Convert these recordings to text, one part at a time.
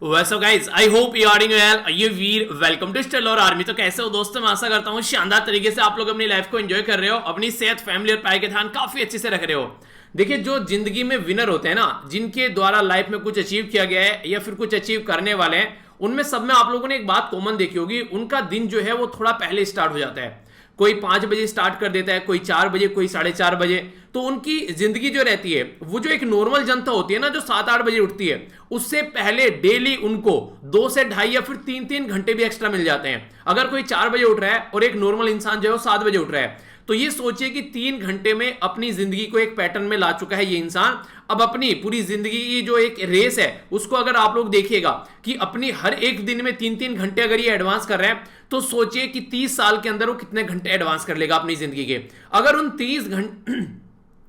वैसे guys I hope you are doing well. ये वीर वेलकम टू स्टेलर आर्मी। तो कैसे हो दोस्तों, मैं आशा करता हूँ शानदार तरीके से आप लोग अपनी लाइफ को एंजॉय कर रहे हो, अपनी सेहत, फैमिली और पढ़ाई का ध्यान काफी अच्छे से रख रहे हो। देखिए, जो जिंदगी में विनर होते हैं ना, जिनके द्वारा लाइफ में कुछ अचीव किया गया है या फिर कुछ अचीव करने वाले हैं, उनमें सब में आप लोगों ने एक बात कॉमन देखी होगी, उनका दिन जो है वो थोड़ा पहले स्टार्ट हो जाता है। कोई 5 बजे स्टार्ट कर देता है, कोई 4 बजे, कोई 4:30 बजे। तो उनकी जिंदगी जो रहती है, वो जो एक नॉर्मल जनता होती है ना, जो 7-8 बजे उठती है, उससे पहले डेली उनको 2 से ढाई या फिर 3-3 घंटे भी एक्स्ट्रा मिल जाते हैं। अगर कोई 4 बजे उठ रहा है और एक नॉर्मल इंसान जो है वो 7 बजे उठ रहा है, तो ये सोचिए कि 3 घंटे में अपनी जिंदगी को एक पैटर्न में ला चुका है ये इंसान। अब अपनी पूरी जिंदगी की जो एक रेस है, उसको अगर आप लोग देखिएगा कि अपनी हर एक दिन में 3-3 घंटे अगर ये एडवांस कर रहे हैं, तो सोचिए कि 30 साल के अंदर वो कितने घंटे एडवांस कर लेगा अपनी जिंदगी के। अगर उन 30 घंटे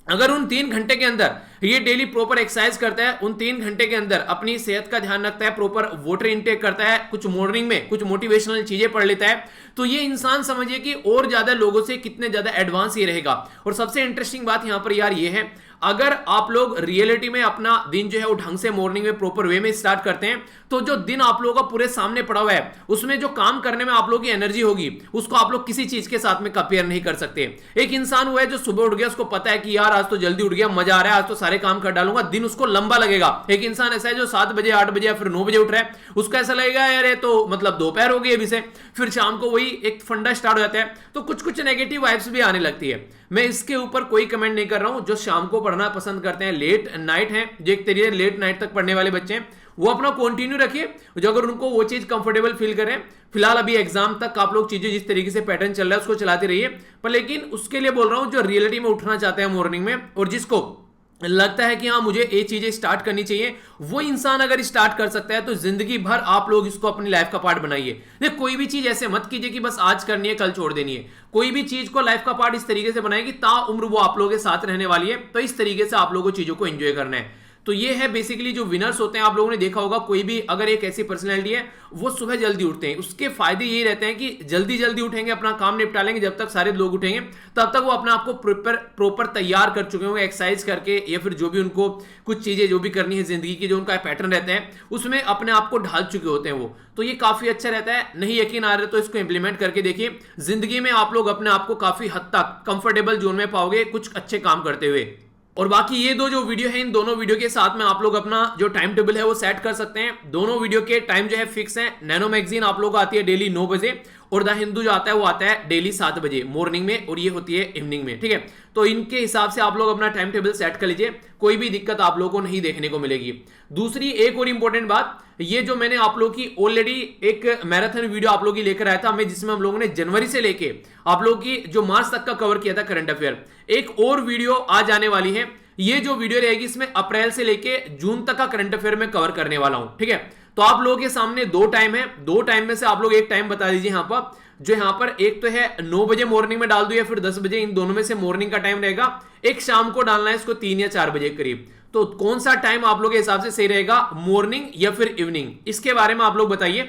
अगर उन 3 घंटे के अंदर ये डेली प्रॉपर एक्सरसाइज करता है, उन 3 घंटे के अंदर अपनी सेहत का ध्यान रखता है, प्रॉपर वाटर इनटेक करता है, कुछ मॉर्निंग में कुछ मोटिवेशनल चीजें पढ़ लेता है, तो ये इंसान समझिए कि और ज्यादा लोगों से कितने ज्यादा एडवांस ये रहेगा। और सबसे इंटरेस्टिंग बात यहां पर यार ये है, अगर आप लोग रियलिटी में अपना दिन जो है वो ढंग से मॉर्निंग में प्रॉपर वे में स्टार्ट करते हैं, तो जो दिन आप लोगों का पूरे सामने पड़ा हुआ है, उसमें जो काम करने में आप लोगों की एनर्जी होगी, उसको आप लोग किसी चीज के साथ में कंपेयर नहीं कर सकते। एक इंसान हुआ है जो सुबह उठ गया, उसको पता है कि यार आज तो जल्दी उठ गया, मजा आ रहा है, आज तो सारे काम कर डालूंगा, दिन उसको लंबा लगेगा। एक इंसान ऐसा है जो 7 बजे, 8 बजे या फिर 9 बजे उठ रहा है, उसको ऐसा लगेगा यार ये तो मतलब दोपहर हो गई अभी से। फिर शाम को वही एक फंडा स्टार्ट हो जाता है, तो कुछ कुछ नेगेटिव वाइब्स भी आने लगती है। मैं इसके ऊपर कोई कमेंट नहीं कर रहा हूं। जो शाम को पढ़ना पसंद करते हैं, लेट नाइट है, जो एक तरीके लेट नाइट तक पढ़ने वाले बच्चे हैं, वो अपना कंटिन्यू रखिए, जो अगर उनको वो चीज कंफर्टेबल फील करें। फिलहाल अभी एग्जाम तक आप लोग चीजें जिस तरीके से पैटर्न चल रहा है उसको चलाते रहिए, पर लेकिन उसके लिए बोल रहा हूं जो रियलिटी में उठना चाहते हैं मॉर्निंग में, और जिसको लगता है कि हाँ मुझे ये चीजें स्टार्ट करनी चाहिए, वो इंसान अगर स्टार्ट कर सकता है, तो जिंदगी भर आप लोग इसको अपनी लाइफ का पार्ट बनाइए। देखिए, कोई भी चीज ऐसे मत कीजिए कि बस आज करनी है कल छोड़ देनी है। कोई भी चीज को लाइफ का पार्ट इस तरीके से बनाए कि ता उम्र वो आप लोगों के साथ रहने वाली है। तो इस तरीके से आप लोगों को चीजों को एंजॉय करना है। तो ये है बेसिकली जो विनर्स होते हैं। आप लोगों ने देखा होगा, कोई भी अगर एक ऐसी पर्सनैलिटी है, वो सुबह जल्दी उठते हैं, उसके फायदे ये रहते हैं कि जल्दी जल्दी उठेंगे, अपना काम निपटा लेंगे, जब तक सारे लोग उठेंगे तब तक वो अपने आप को प्रॉपर तैयार कर चुके होंगे, एक्सरसाइज करके या फिर जो भी उनको कुछ चीजें जो भी करनी है जिंदगी की, जो उनका पैटर्न रहता है, उसमें अपने आप को ढाल चुके होते हैं वो। तो ये काफी अच्छा रहता है। नहीं यकीन आ रहा तो इसको इंप्लीमेंट करके देखिए, जिंदगी में आप लोग अपने आप को काफी हद तक कंफर्टेबल जोन में पाओगे कुछ अच्छे काम करते हुए। और बाकी ये दो जो वीडियो है, इन दोनों वीडियो के साथ में आप लोग अपना जो टाइम टेबल है वो सेट कर सकते हैं। दोनों वीडियो के टाइम जो है फिक्स है। नैनो मैगजीन आप लोग आती है डेली 9 बजे, और द हिंदू जो आता है वो आता है डेली 7 बजे मॉर्निंग में, और ये होती है इवनिंग में। ठीक है, तो इनके हिसाब से आप लोग अपना टाइम टेबल सेट कर लीजिए, कोई भी दिक्कत आप लोगों को नहीं देखने को मिलेगी। दूसरी एक और इंपॉर्टेंट बात, ये जो मैंने आप लोगों की ऑलरेडी एक मैराथन वीडियो आप लोगों की लेकर आया था मैं, जिसमें हम लोगों ने जनवरी से लेके आप लोगों की जो मार्च तक का कवर किया था करंट अफेयर, एक और वीडियो आज आने वाली है। ये जो वीडियो रहेगी, इसमें अप्रैल से लेके जून तक का करंट अफेयर में कवर करने वाला हूं। ठीक है, तो आप लोगों के सामने 2 टाइम है, 2 टाइम में से आप लोग एक टाइम बता दीजिए यहां पर। जो यहां पर एक तो है 9 बजे मॉर्निंग में डाल दो या फिर 10 बजे, इन दोनों में से मॉर्निंग का टाइम रहेगा। एक शाम को डालना है इसको 3 या 4 बजे के करीब। तो कौन सा टाइम आप लोग के हिसाब से सही रहेगा, मॉर्निंग या फिर इवनिंग, इसके बारे में आप लोग बताइए,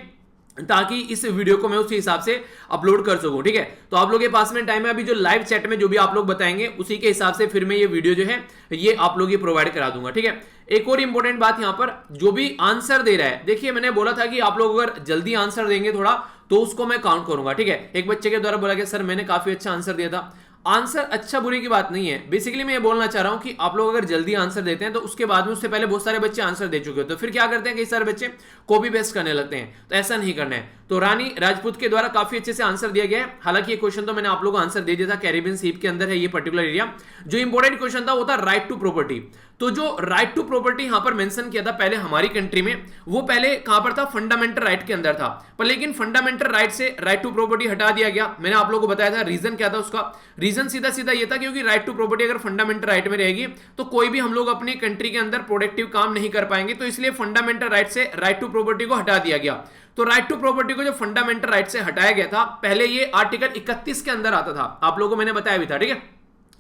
ताकि इस वीडियो को मैं उसी हिसाब से अपलोड कर सकूं। ठीक है, तो आप लोग के पास में टाइम है, अभी जो लाइव चैट में जो भी आप लोग बताएंगे उसी के हिसाब से फिर मैं ये वीडियो जो है ये आप लोग ये प्रोवाइड करा दूंगा। ठीक है, एक और इंपॉर्टेंट बात यहां पर, जो भी आंसर दे रहा है, देखिए मैंने बोला था कि आप लोग अगर जल्दी आंसर देंगे थोड़ा, तो उसको मैं काउंट करूंगा। ठीक है, एक बच्चे के द्वारा बोला गया सर मैंने काफी अच्छा आंसर दिया था। आंसर अच्छा बुरे की बात नहीं है, बेसिकली मैं ये बोलना चाह रहा हूं कि आप लोग अगर जल्दी आंसर देते हैं, तो उसके बाद में उससे पहले बहुत सारे बच्चे आंसर दे चुके होते हैं, तो फिर क्या करते हैं कई सारे बच्चे कॉपी पेस्ट करने लगते हैं। तो ऐसा नहीं करना है। तो रानी राजपूत के द्वारा काफी अच्छे से आंसर दिया गया है। हालांकि ये क्वेश्चन तो मैंने आप लोगों को आंसर दे दिया था, कैरिबियन सीप के अंदर है ये पर्टिकुलर एरिया। जो इंपॉर्टेंट क्वेश्चन था वो था राइट टू प्रॉपर्टी। तो जो राइट टू प्रॉपर्टी यहां पर मेंशन किया था पहले हमारी कंट्री में, वो पहले कहां पर था, फंडामेंटल राइट के अंदर था, पर लेकिन फंडामेंटल राइट से राइट टू प्रॉपर्टी हटा दिया गया। मैंने आप लोगों को बताया था रीजन क्या था उसका। रीजन सीधा सीधा ये था क्योंकि राइट टू प्रॉपर्टी अगर फंडामेंटल राइट में रहेगी, तो कोई भी हम लोग अपनी कंट्री के अंदर प्रोडक्टिव काम नहीं कर पाएंगे, तो इसलिए फंडामेंटल राइट से राइट टू प्रॉपर्टी को हटा दिया गया। तो राइट टू प्रॉपर्टी को जो फंडामेंटल राइट से हटाया गया था, पहले ये आर्टिकल 31 के अंदर आता था, आप लोगों को मैंने बताया भी था। ठीक है,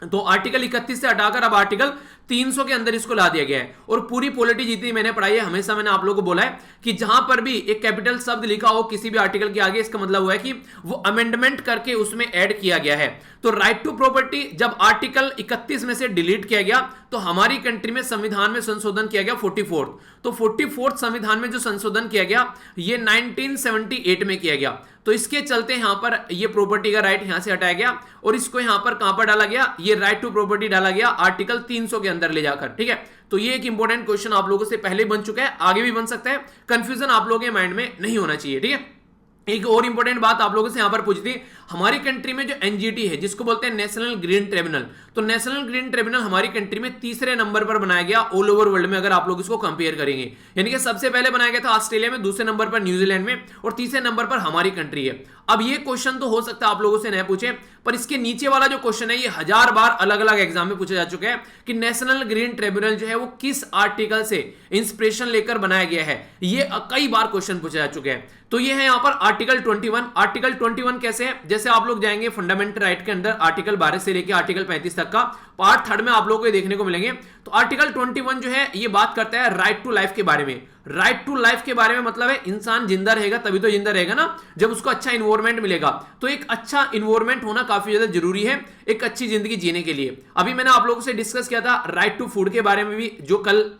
तो आर्टिकल 31 से हटाकर अब आर्टिकल 300 के अंदर इसको ला दिया गया है। और पूरी पॉलिटी जितनी मैंने पढ़ाई है, हमेशा मैंने आप लोगों को बोला है कि जहां पर भी एक कैपिटल शब्द लिखा हो किसी भी आर्टिकल के आगे, इसका मतलब हुआ है कि वो अमेंडमेंट करके उसमें ऐड किया गया है। तो राइट टू प्रॉपर्टी जब आर्टिकल 31 में से डिलीट किया गया तो हमारी कंट्री में संविधान में संशोधन किया गया 44। तो 44 संविधान में जो संशोधन किया गया ये 1978 में किया गया। तो इसके चलते यहां पर ये प्रॉपर्टी का राइट यहां से हटाया गया और इसको यहां पर कहां पर डाला गया, ये राइट टू प्रॉपर्टी डाला गया आर्टिकल 300 के अंदर ले जाकर। ठीक है, तो ये एक इंपॉर्टेंट क्वेश्चन आप लोगों से पहले बन चुका है, आगे भी बन सकता है, कंफ्यूजन आप लोगों के माइंड में नहीं होना चाहिए। ठीक है, एक और इंपॉर्टेंट बात आप लोगों से यहां पर पूछी थी, हमारी कंट्री में जो एनजीटी है जिसको बोलते हैं नेशनल ग्रीन ट्रिब्यूनल, तो नेशनल ग्रीन ट्रिब्यूनल हमारी कंट्री में तीसरे नंबर पर बनाया गया ऑल ओवर वर्ल्ड में, अगर आप लोग इसको कंपेयर करेंगे। यानी कि सबसे पहले बनाया गया था ऑस्ट्रेलिया में, दूसरे नंबर पर न्यूजीलैंड में और तीसरे नंबर पर हमारी कंट्री है। अब ये क्वेश्चन तो हो सकता है आप लोगों से नहीं पूछे, पर इसके नीचे वाला जो क्वेश्चन है ये 1000 बार अलग अलग एग्जाम में पूछा जा चुका है कि नेशनल ग्रीन ट्रिब्यूनल जो है वो किस आर्टिकल से इंस्पिरेशन लेकर बनाया गया है। ये कई बार क्वेश्चन पूछा जा चुका है। तो ये है यहां पर आर्टिकल 21। आर्टिकल 21 कैसे है, जैसे आप लोग जाएंगे फंडामेंटल राइट के अंदर आर्टिकल 12 से लेकर आर्टिकल 35 तक का पार्ट 3 में आप लोगों को देखने को मिलेंगे। तो आर्टिकल 21 जो है ये बात करता है राइट टू लाइफ के बारे में। राइट टू लाइफ के बारे में मतलब है इंसान जिंदा रहेगा तभी तो जिंदा रहेगा ना, जब उसको अच्छा इन्वायरमेंट मिलेगा। तो एक अच्छा इन्वायरमेंट होना काफी ज्यादा जरूरी है एक अच्छी जिंदगी जीने के लिए। अभी मैंने आप लोगों से डिस्कस किया था राइट टू फूड के बारे में भी, जो कल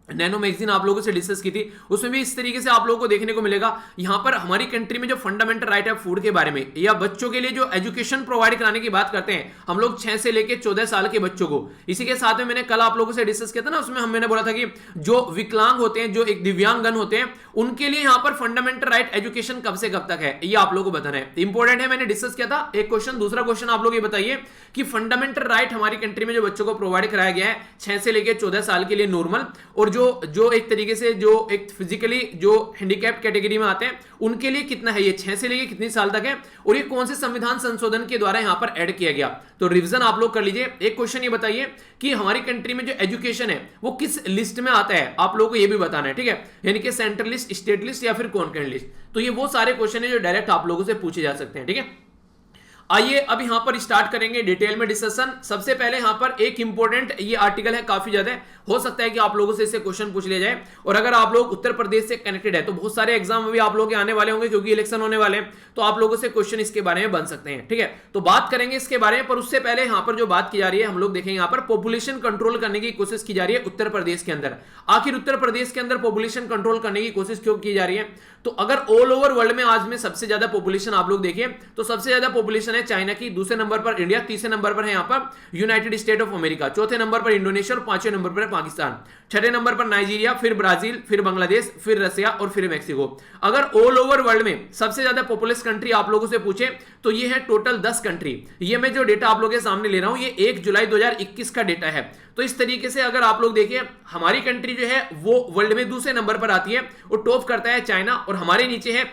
नैनो मैगजीन आप लोगों से डिस्कस की थी, उसमें भी इस तरीके से आप लोगों को देखने को मिलेगा। यहां पर हमारी कंट्री में जो फंडामेंटल राइट है फूड के बारे में, या बच्चों के लिए जो एजुकेशन प्रोवाइड कराने की बात करते हैं हम लोग 6 से लेकर 14 साल के बच्चों को, इसी के साथ में मैंने कल आप लोगों से डिस्कस किया था ना, उसमें मैंने बोला था कि जो विकलांग होते हैं, जो एक दिव्यांगजन होते हैं, उनके लिए यहां पर फंडामेंटल राइट एजुकेशन कब से कब तक है ये आप लोगों को बताना है, इंपॉर्टेंट है। मैंने डिस्कस किया था एक क्वेश्चन। दूसरा क्वेश्चन आप लोग ये बताइए कि फंडामेंटल राइट हमारी कंट्री में जो बच्चों को प्रोवाइड कराया गया है 6 से लेकर 14 साल के लिए नॉर्मल, और जो एक तरीके से जो एक फिजिकली जो हैंडीकैप्ड कैटेगरी में आते हैं उनके लिए कितना है, ये 6 से लेकर कितने साल तक है, और ये कौन से संविधान संशोधन के द्वारा यहां पर ऐड किया गया। तो रिवीजन आप लोग कर लीजिए। एक क्वेश्चन ये बताइए कि हमारी कंट्री में जो एजुकेशन है वो किस लिस्ट में आता है, आप लोगों को ये भी बताना है। ठीक है, यानी कि सेंट्रल लिस्ट, स्टेट लिस्ट या फिर कॉन्करेंट लिस्ट। तो ये वो सारे क्वेश्चन है जो डायरेक्ट आप लोगों से पूछे जा सकते हैं। ठीक है, आइए अब यहां पर स्टार्ट करेंगे डिटेल में डिस्कशन। सबसे पहले यहां पर एक इंपॉर्टेंट ये आर्टिकल है, काफी ज्यादा हो सकता है कि आप लोगों से इससे क्वेश्चन पूछ लिया जाए, और अगर आप लोग उत्तर प्रदेश से कनेक्टेड है तो बहुत सारे एग्जाम भी आप लोग के आने वाले होंगे क्योंकि इलेक्शन होने वाले हैं, तो आप लोगों से क्वेश्चन इसके बारे में बन सकते हैं। ठीक है, तो बात करेंगे इसके बारे में, पर उससे पहले यहां पर जो बात की जा रही है हम लोग देखेंगे, यहां पर पॉपुलेशन कंट्रोल करने की कोशिश की जा रही है उत्तर प्रदेश के अंदर। आखिर उत्तर प्रदेश के अंदर पॉपुलेशन कंट्रोल करने की कोशिश क्यों की जा रही है, तो अगर ऑल ओवर वर्ल्ड में आज में सबसे ज्यादा पॉपुलेशन आप लोग देखिए तो सबसे ज्यादा पॉपुलेशन है चाइना की, दूसरे नंबर पर इंडिया, तीसरे नंबर पर है यहां पर यूनाइटेड स्टेट ऑफ अमेरिका, चौथे नंबर पर इंडोनेशिया और पांचवें नंबर पर है पाकिस्तान, छठे नंबर पर नाइजीरिया, फिर ब्राजील, फिर बांग्लादेश, फिर रसिया और फिर मैक्सिको। अगर ऑल ओवर वर्ल्ड में सबसे ज्यादा पॉपुलस कंट्री आप लोगों से पूछे तो ये है टोटल 10 कंट्री। ये मैं जो डेटा आप लोगों के सामने ले रहा हूं ये 1 जुलाई 2021 का डेटा है। तो इस तरीके से अगर आप लोग देखिए हमारी कंट्री जो है वो वर्ल्ड में दूसरे नंबर पर आती है और टॉप करता है चाइना, और हमारे नीचे है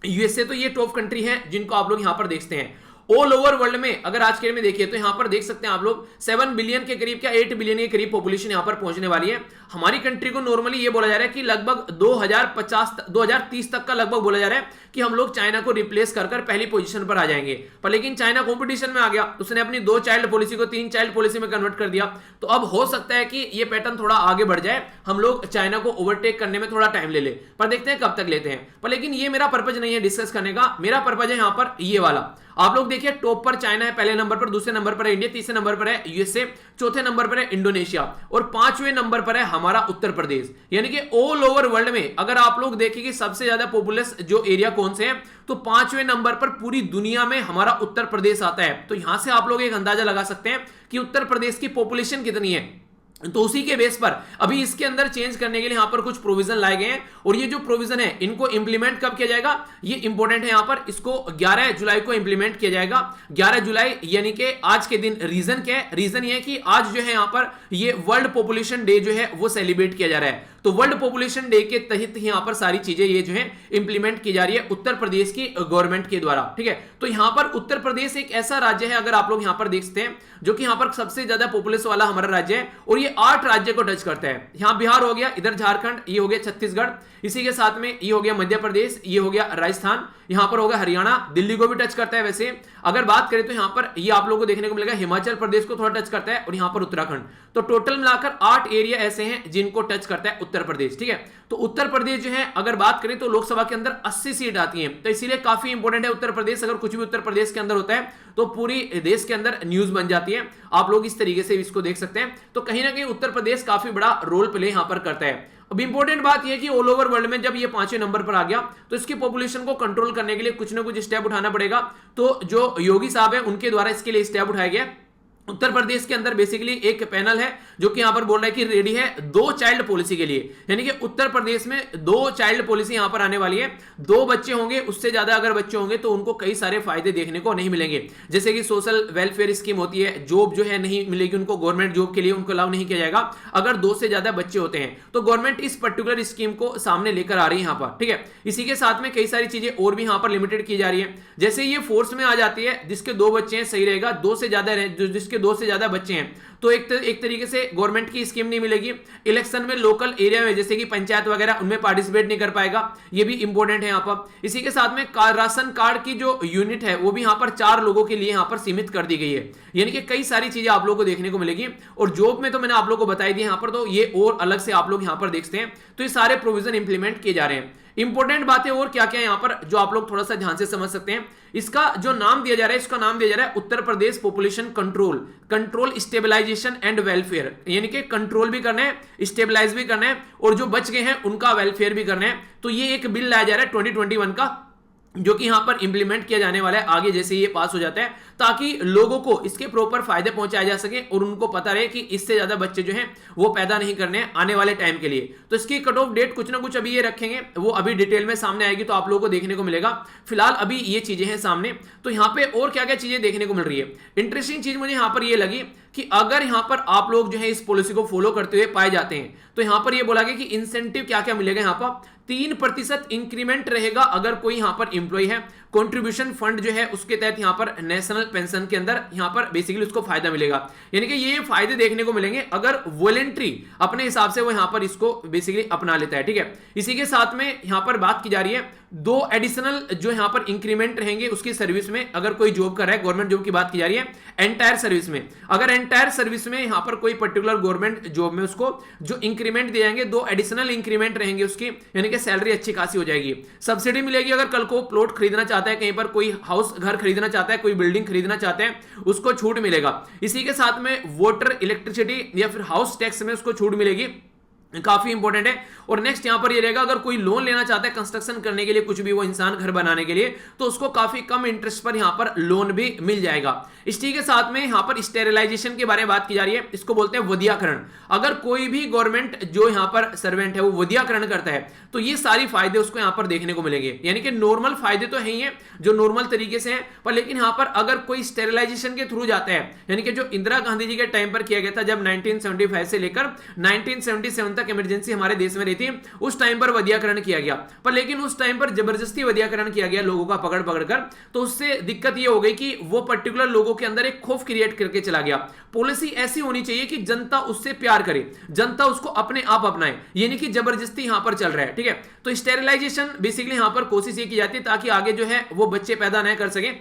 यूएसए। तो ये टॉप कंट्री है जिनको आप लोग यहां पर देखते हैं। ऑल ओवर वर्ल्ड में अगर आज के में देखिए तो यहां पर देख सकते हैं आप लोग 7 बिलियन के करीब, क्या 8 बिलियन के करीब पॉपुलेशन यहां पर पहुंचने वाली है। हमारी कंट्री को नॉर्मली ये बोला जा रहा है कि लगभग 2030 तक का लगभग बोला जा रहा है कि हम लोग चाइना को रिप्लेस कर पहली पोजीशन पर आ जाएंगे। पर लेकिन चाइना कंपटीशन में आ गया, उसने अपनी 2 चाइल्ड पॉलिसी को 3 चाइल्ड पॉलिसी में कन्वर्ट कर दिया। तो अब हो सकता है कि ये पैटर्न थोड़ा आगे बढ़ जाए, हम लोग चाइना को ओवरटेक करने में थोड़ा टाइम ले ले, पर देखते हैं कब तक लेते हैं। पर लेकिन ये मेरा पर्पज नहीं है डिस्कस करने का, मेरा पर्पज है यहां पर ये वाला। आप लोग देखिए टॉप पर चाइना है पहले नंबर पर, दूसरे नंबर पर है इंडिया, तीसरे नंबर पर है यूएसए, चौथे नंबर पर है इंडोनेशिया और 5वें नंबर पर है हमारा उत्तर प्रदेश। यानी कि ऑल ओवर वर्ल्ड में अगर आप लोग देखेंगे सबसे ज्यादा पॉपुलस जो एरिया कौन से हैं तो 5वें नंबर पर पूरी दुनिया में हमारा उत्तर प्रदेश आता है। तो यहां से आप लोग एक अंदाजा लगा सकते हैं कि उत्तर प्रदेश की पॉपुलेशन कितनी है। तो उसी के बेस पर अभी इसके अंदर चेंज करने के लिए यहां पर कुछ प्रोविजन लाए गए हैं, और ये जो प्रोविजन है इनको इंप्लीमेंट कब किया जाएगा ये इंपॉर्टेंट है। यहां पर इसको 11 जुलाई को इंप्लीमेंट किया जाएगा। 11 जुलाई यानी कि आज के दिन। रीजन क्या है, रीजन ये है कि आज जो है यहां पर ये वर्ल्ड पॉपुलेशन डे जो है वो सेलिब्रेट किया जा रहा है। तो वर्ल्ड पॉपुलेशन डे के तहत यहाँ पर सारी चीजें ये जो है इंप्लीमेंट की जा रही है उत्तर प्रदेश की गवर्नमेंट के द्वारा, ठीक है। तो यहाँ पर उत्तर प्रदेश एक ऐसा राज्य है, अगर आप लोग यहाँ पर देखते हैं, जो कि यहाँ पर सबसे ज्यादा पॉपुलेशन वाला हमारा राज्य है, और ये 8 राज्य को टच करता है। यहाँ बिहार हो गया, इधर झारखंड, ये हो गया छत्तीसगढ़, इसी के साथ में ये हो गया मध्य प्रदेश, ये हो गया राजस्थान, यहाँ पर होगा हरियाणा, दिल्ली को भी टच करता है। वैसे अगर बात करें तो यहाँ पर ये आप लोगों को देखने को मिलेगा हिमाचल प्रदेश को थोड़ा टच करता है, और यहाँ पर उत्तराखंड। तो टोटल मिलाकर 8 एरिया ऐसे हैं जिनको टच करता है उत्तर प्रदेश, ठीक है। तो उत्तर प्रदेश जो है अगर बात करें तो लोकसभा के अंदर 80 सीट आती हैं, तो इसीलिए काफी इंपॉर्टेंट है उत्तर प्रदेश। अगर कुछ भी उत्तर प्रदेश के अंदर होता है तो पूरी देश के अंदर न्यूज बन जाती है। आप लोग इस तरीके से इसको देख सकते हैं। तो कहीं ना कहीं उत्तर प्रदेश काफी बड़ा रोल प्ले यहां पर करता है। अब इंपॉर्टेंट बात यह कि ऑल ओवर वर्ल्ड में जब ये 5वें नंबर पर आ गया तो इसकी पॉपुलेशन को कंट्रोल करने के लिए कुछ ना कुछ स्टेप उठाना पड़ेगा। तो जो योगी साहब है उनके द्वारा इसके लिए स्टेप उठाया गया। उत्तर प्रदेश के अंदर बेसिकली एक पैनल है जो कि यहां पर बोल रहा है कि रेडी है 2 चाइल्ड पॉलिसी के लिए, यानी कि उत्तर प्रदेश में 2 चाइल्ड पॉलिसी यहां पर आने वाली है। 2 बच्चे होंगे, उससे ज्यादा अगर बच्चे होंगे तो उनको कई सारे फायदे देखने को नहीं मिलेंगे, जैसे कि सोशल वेलफेयर स्कीम होती है, जॉब जो है नहीं मिलेगी उनको, गवर्नमेंट जॉब के लिए उनको अलाउ नहीं किया जाएगा अगर 2 से ज्यादा बच्चे होते हैं। तो गवर्नमेंट इस पर्टिकुलर स्कीम को सामने लेकर आ रही है यहां पर, ठीक है। इसी के साथ में कई सारी चीजें और भी यहां पर लिमिटेड की जा रही है, जैसे ये फोर्स में आ जाती है जिसके 2 बच्चे हैं सही रहेगा, 2 से ज्यादा जिसके 2 से ज्यादा बच्चे हैं तो एक तरीके से गवर्नमेंट की स्कीम नहीं मिलेगी। इलेक्शन में लोकल एरिया में जैसे कि पंचायत वगैरह उनमें पार्टिसिपेट नहीं कर पाएगा, ये भी इंपॉर्टेंट है यहां पर। इसी के साथ में राशन कार्ड की जो यूनिट है वो भी यहां पर 4 लोगों के लिए यहां पर सीमित कर दी गई है, यानी कि कई सारी चीजें आप लोगों को देखने को मिलेगी। और जॉब में तो मैंने आप लोगों को बताई दी यहां पर, तो ये और अलग से आप लोग यहां पर देखते हैं। तो ये सारे प्रोविजन इंप्लीमेंट किए जा रहे हैं। इंपॉर्टेंट बातें और क्या क्या है यहां पर जो आप लोग थोड़ा सा ध्यान से समझ सकते हैं। इसका जो नाम दिया जा रहा है, इसका नाम दिया जा रहा है Uttar Pradesh population control stabilization and welfare, यानी कि कंट्रोल भी करना है, स्टेबलाइज भी करना है, और जो बच गए हैं उनका वेलफेयर भी करना है। तो ये एक बिल लाया जा रहा है 2021 का, जो कि यहां पर इंप्लीमेंट किया जाने वाला है आगे जैसे ये पास हो जाता है, ताकि लोगों को इसके प्रॉपर फायदे पहुंचाए जा सके और उनको पता रहे कि इससे ज्यादा बच्चे जो हैं वो पैदा नहीं करने हैं आने वाले टाइम के लिए। तो इसकी कट ऑफ डेट कुछ ना कुछ अभी ये रखेंगे, वो अभी डिटेल में सामने आएगी तो आप लोगों को देखने को मिलेगा। फिलहाल अभी ये चीजें हैं सामने। तो यहां पे और क्या क्या चीजें देखने को मिल रही है। इंटरेस्टिंग चीज मुझे यहां पर ये लगी कि अगर यहां पर आप लोग जो है इस पॉलिसी को फॉलो करते हुए पाए जाते हैं तो यहां पर ये बोला गया कि इंसेंटिव क्या क्या मिलेगा। यहां पर 3% इंक्रीमेंट रहेगा अगर कोई यहां पर इंप्लॉय है। कंट्रीब्यूशन फंड जो है उसके तहत यहां पर नेशनल पेंशन के अंदर यहां पर बेसिकली उसको फायदा मिलेगा, यानी कि ये फायदे देखने को मिलेंगे अगर वॉलंटरी अपने हिसाब से वो यहां पर इसको बेसिकली अपना लेता है, ठीक है। इसी के साथ में यहां पर बात की जा रही है 2 एडिशनल जो यहां पर इंक्रीमेंट रहेंगे उसकी सर्विस में, अगर कोई जॉब कर रहा है, गवर्नमेंट जॉब की बात की जा रही है एंटायर सर्विस में, अगर एंटायर सर्विस में यहां पर कोई पर्टिकुलर गवर्नमेंट जॉब में उसको जो इंक्रीमेंट दिए जाएंगे 2 एडिशनल इंक्रीमेंट रहेंगे उसकी, यानी कि सैलरी अच्छी खासी हो जाएगी। सब्सिडी मिलेगी अगर कल को प्लॉट खरीदना चाहता है, कहीं पर कोई हाउस घर खरीदना चाहता है, कोई बिल्डिंग खरीदना चाहते हैं, उसको छूट मिलेगा। इसी के साथ में वाटर, इलेक्ट्रिसिटी या फिर हाउस टैक्स में उसको छूट मिलेगी, काफी इंपॉर्टेंट है। और नेक्स्ट यहां पर ये रहेगा अगर कोई लोन लेना चाहता है कंस्ट्रक्शन करने के लिए, कुछ भी वो इंसान घर बनाने के लिए, तो उसको काफी कम इंटरेस्ट पर यहां पर लोन भी मिल जाएगा। इसी के साथ में यहां पर स्टेरिलाइजेशन के बारे में बात की जा रही है, इसको बोलते हैं वधियाकरण। अगर कोई भी गवर्नमेंट जो यहां पर सर्वेंट है वो वधियाकरण करता है तो ये सारी फायदे उसको यहां पर देखने को मिलेंगे, यानी कि नॉर्मल फायदे तो है ही है जो नॉर्मल तरीके से है, पर लेकिन यहां पर अगर कोई स्टेरिलाइजेशन के थ्रू जाता है, यानी कि जो इंदिरा गांधी जी के टाइम पर किया गया था, जब 1975 से लेकर 1977 तक इमरजेंसी हमारे देश में रही थी, उस टाइम पर वधियाकरण किया गया, पर लेकिन उस टाइम पर जबरदस्ती वधियाकरण किया गया लोगों का पकड़ पकड़ कर, तो उससे दिक्कत यह हो गई कि वो पर्टिकुलर लोगों के अंदर एक खौफ क्रिएट करके चला गया। पॉलिसी ऐसी होनी चाहिए कि जनता उससे प्यार करे, जनता उसको अपने आप अपनाए, ये नहीं कि जबरदस्ती यहां पर चल रहा है, ठीक है। तो स्टेरिलाइजेशन बेसिकली यहां पर कोशिश ये की जाती है ताकि आगे जो है वो बच्चे पैदा न कर सके।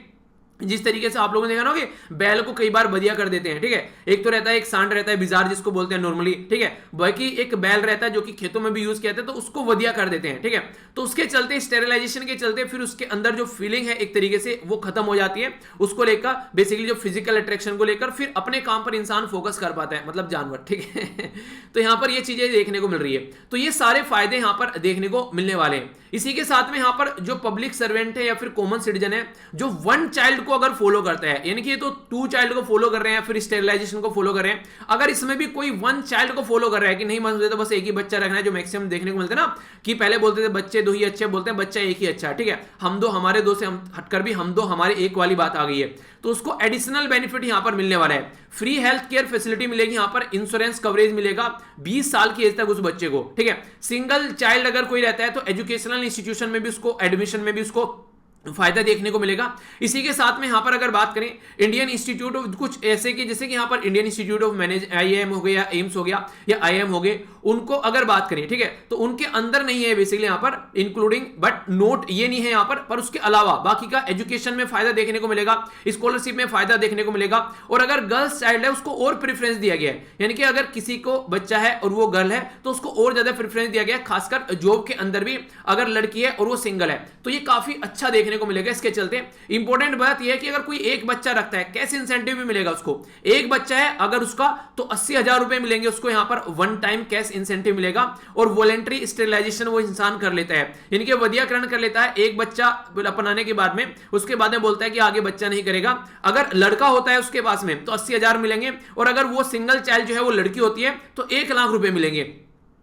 जिस तरीके से आप लोगों ने देखा ना कि बैल को कई बार बदिया कर देते हैं, ठीक है। एक तो रहता है, एक सांड रहता है बिजार जिसको बोलते हैं नॉर्मली, ठीक है। बाकी एक बैल रहता है जो कि खेतों में भी यूज किया जाता है, तो उसको वधिया कर देते हैं, ठीक है। तो उसके चलते स्टेरिलाइजेशन के चलते फिर उसके अंदर जो फीलिंग है एक तरीके से वो खत्म हो जाती है, उसको लेकर बेसिकली जो फिजिकल अट्रैक्शन को लेकर फिर अपने काम पर इंसान फोकस कर पाता है, मतलब जानवर, ठीक है। तो यहां पर ये चीजें देखने को मिल रही है। तो ये सारे फायदे यहां पर देखने को मिलने वाले हैं। इसी के साथ में यहां पर जो पब्लिक सर्वेंट है या फिर कॉमन सिटीजन है जो 1 चाइल्ड चाइल्ड को अगर फॉलो करता है, यानी कि ये तो 2 चाइल्ड को फॉलो कर रहे हैं, फिर स्टेरिलाइजेशन को फॉलो कर रहे हैं, अगर इसमें भी कोई 1 चाइल्ड को फॉलो कर रहा है कि नहीं मुझे तो बस एक ही बच्चा रखना है, जो मैक्सिमम देखने को मिलता है ना कि पहले बोलते थे बच्चे 2 ही अच्छे, बोलते हैं बच्चा एक ही अच्छा है, ठीक है, हम 2 हमारे 2 से हम हटकर भी हम 2 हमारे 1 वाली बात आ गई है। तो उसको एडिशनल बेनिफिट यहां पर मिलने वाला है, फ्री हेल्थ केयर फैसिलिटी मिलेगी, यहां पर इंश्योरेंस कवरेज मिलेगा 20 साल की एज तक उस बच्चे को, ठीक है। सिंगल चाइल्ड अगर कोई रहता है तो एजुकेशनल इंस्टीट्यूशन में भी उसको, एडमिशन में भी उसको फायदा देखने को मिलेगा। इसी के साथ में यहां पर अगर बात करें इंडियन इंस्टीट्यूट ऑफ, कुछ ऐसे कि जैसे कि यहां पर Indian institute of manage IIM हो गया, एम्स हो गया या आईएम हो गए, उनको अगर बात करें, ठीक है, तो उनके अंदर नहीं है बेसिकली यहां पर इंक्लूडिंग, बट नोट ये नहीं है यहां पर उसके अलावा बाकी का एजुकेशन में फायदा देखने को मिलेगा, स्कॉलरशिप में फायदा देखने को मिलेगा। और अगर गर्ल्स चाइल्ड है उसको और प्रेफरेंस दिया गया है, यानी कि अगर किसी को बच्चा है और वो गर्ल है तो उसको और ज्यादा प्रेफरेंस दिया गया है, खासकर जॉब के अंदर भी अगर लड़की है और वो सिंगल है तो ये काफी अच्छा देखने को मिलेगा। इसके चलते इंपॉर्टेंट बात यह है कि अगर कोई एक बच्चा रखता है कैश इंसेंटिव भी मिलेगा उसको, एक बच्चा है अगर उसका तो 80,000 रुपए मिलेंगे उसको, यहां पर वन टाइम कैश इंसेंटिव मिलेगा। और वॉलेंट्री स्टेरिलाइजेशन वो इंसान कर लेता है, यानी कि वधियाकरण कर लेता है एक बच्चा अपनाने के बाद में, उसके बाद में बोलता है कि आगे बच्चा नहीं करेगा। अगर लड़का होता है उसके पास में तो 80,000 मिलेंगे, और अगर वो सिंगल चाइल्ड जो है वो लड़की होती है तो 1 लाख रुपए मिलेंगे।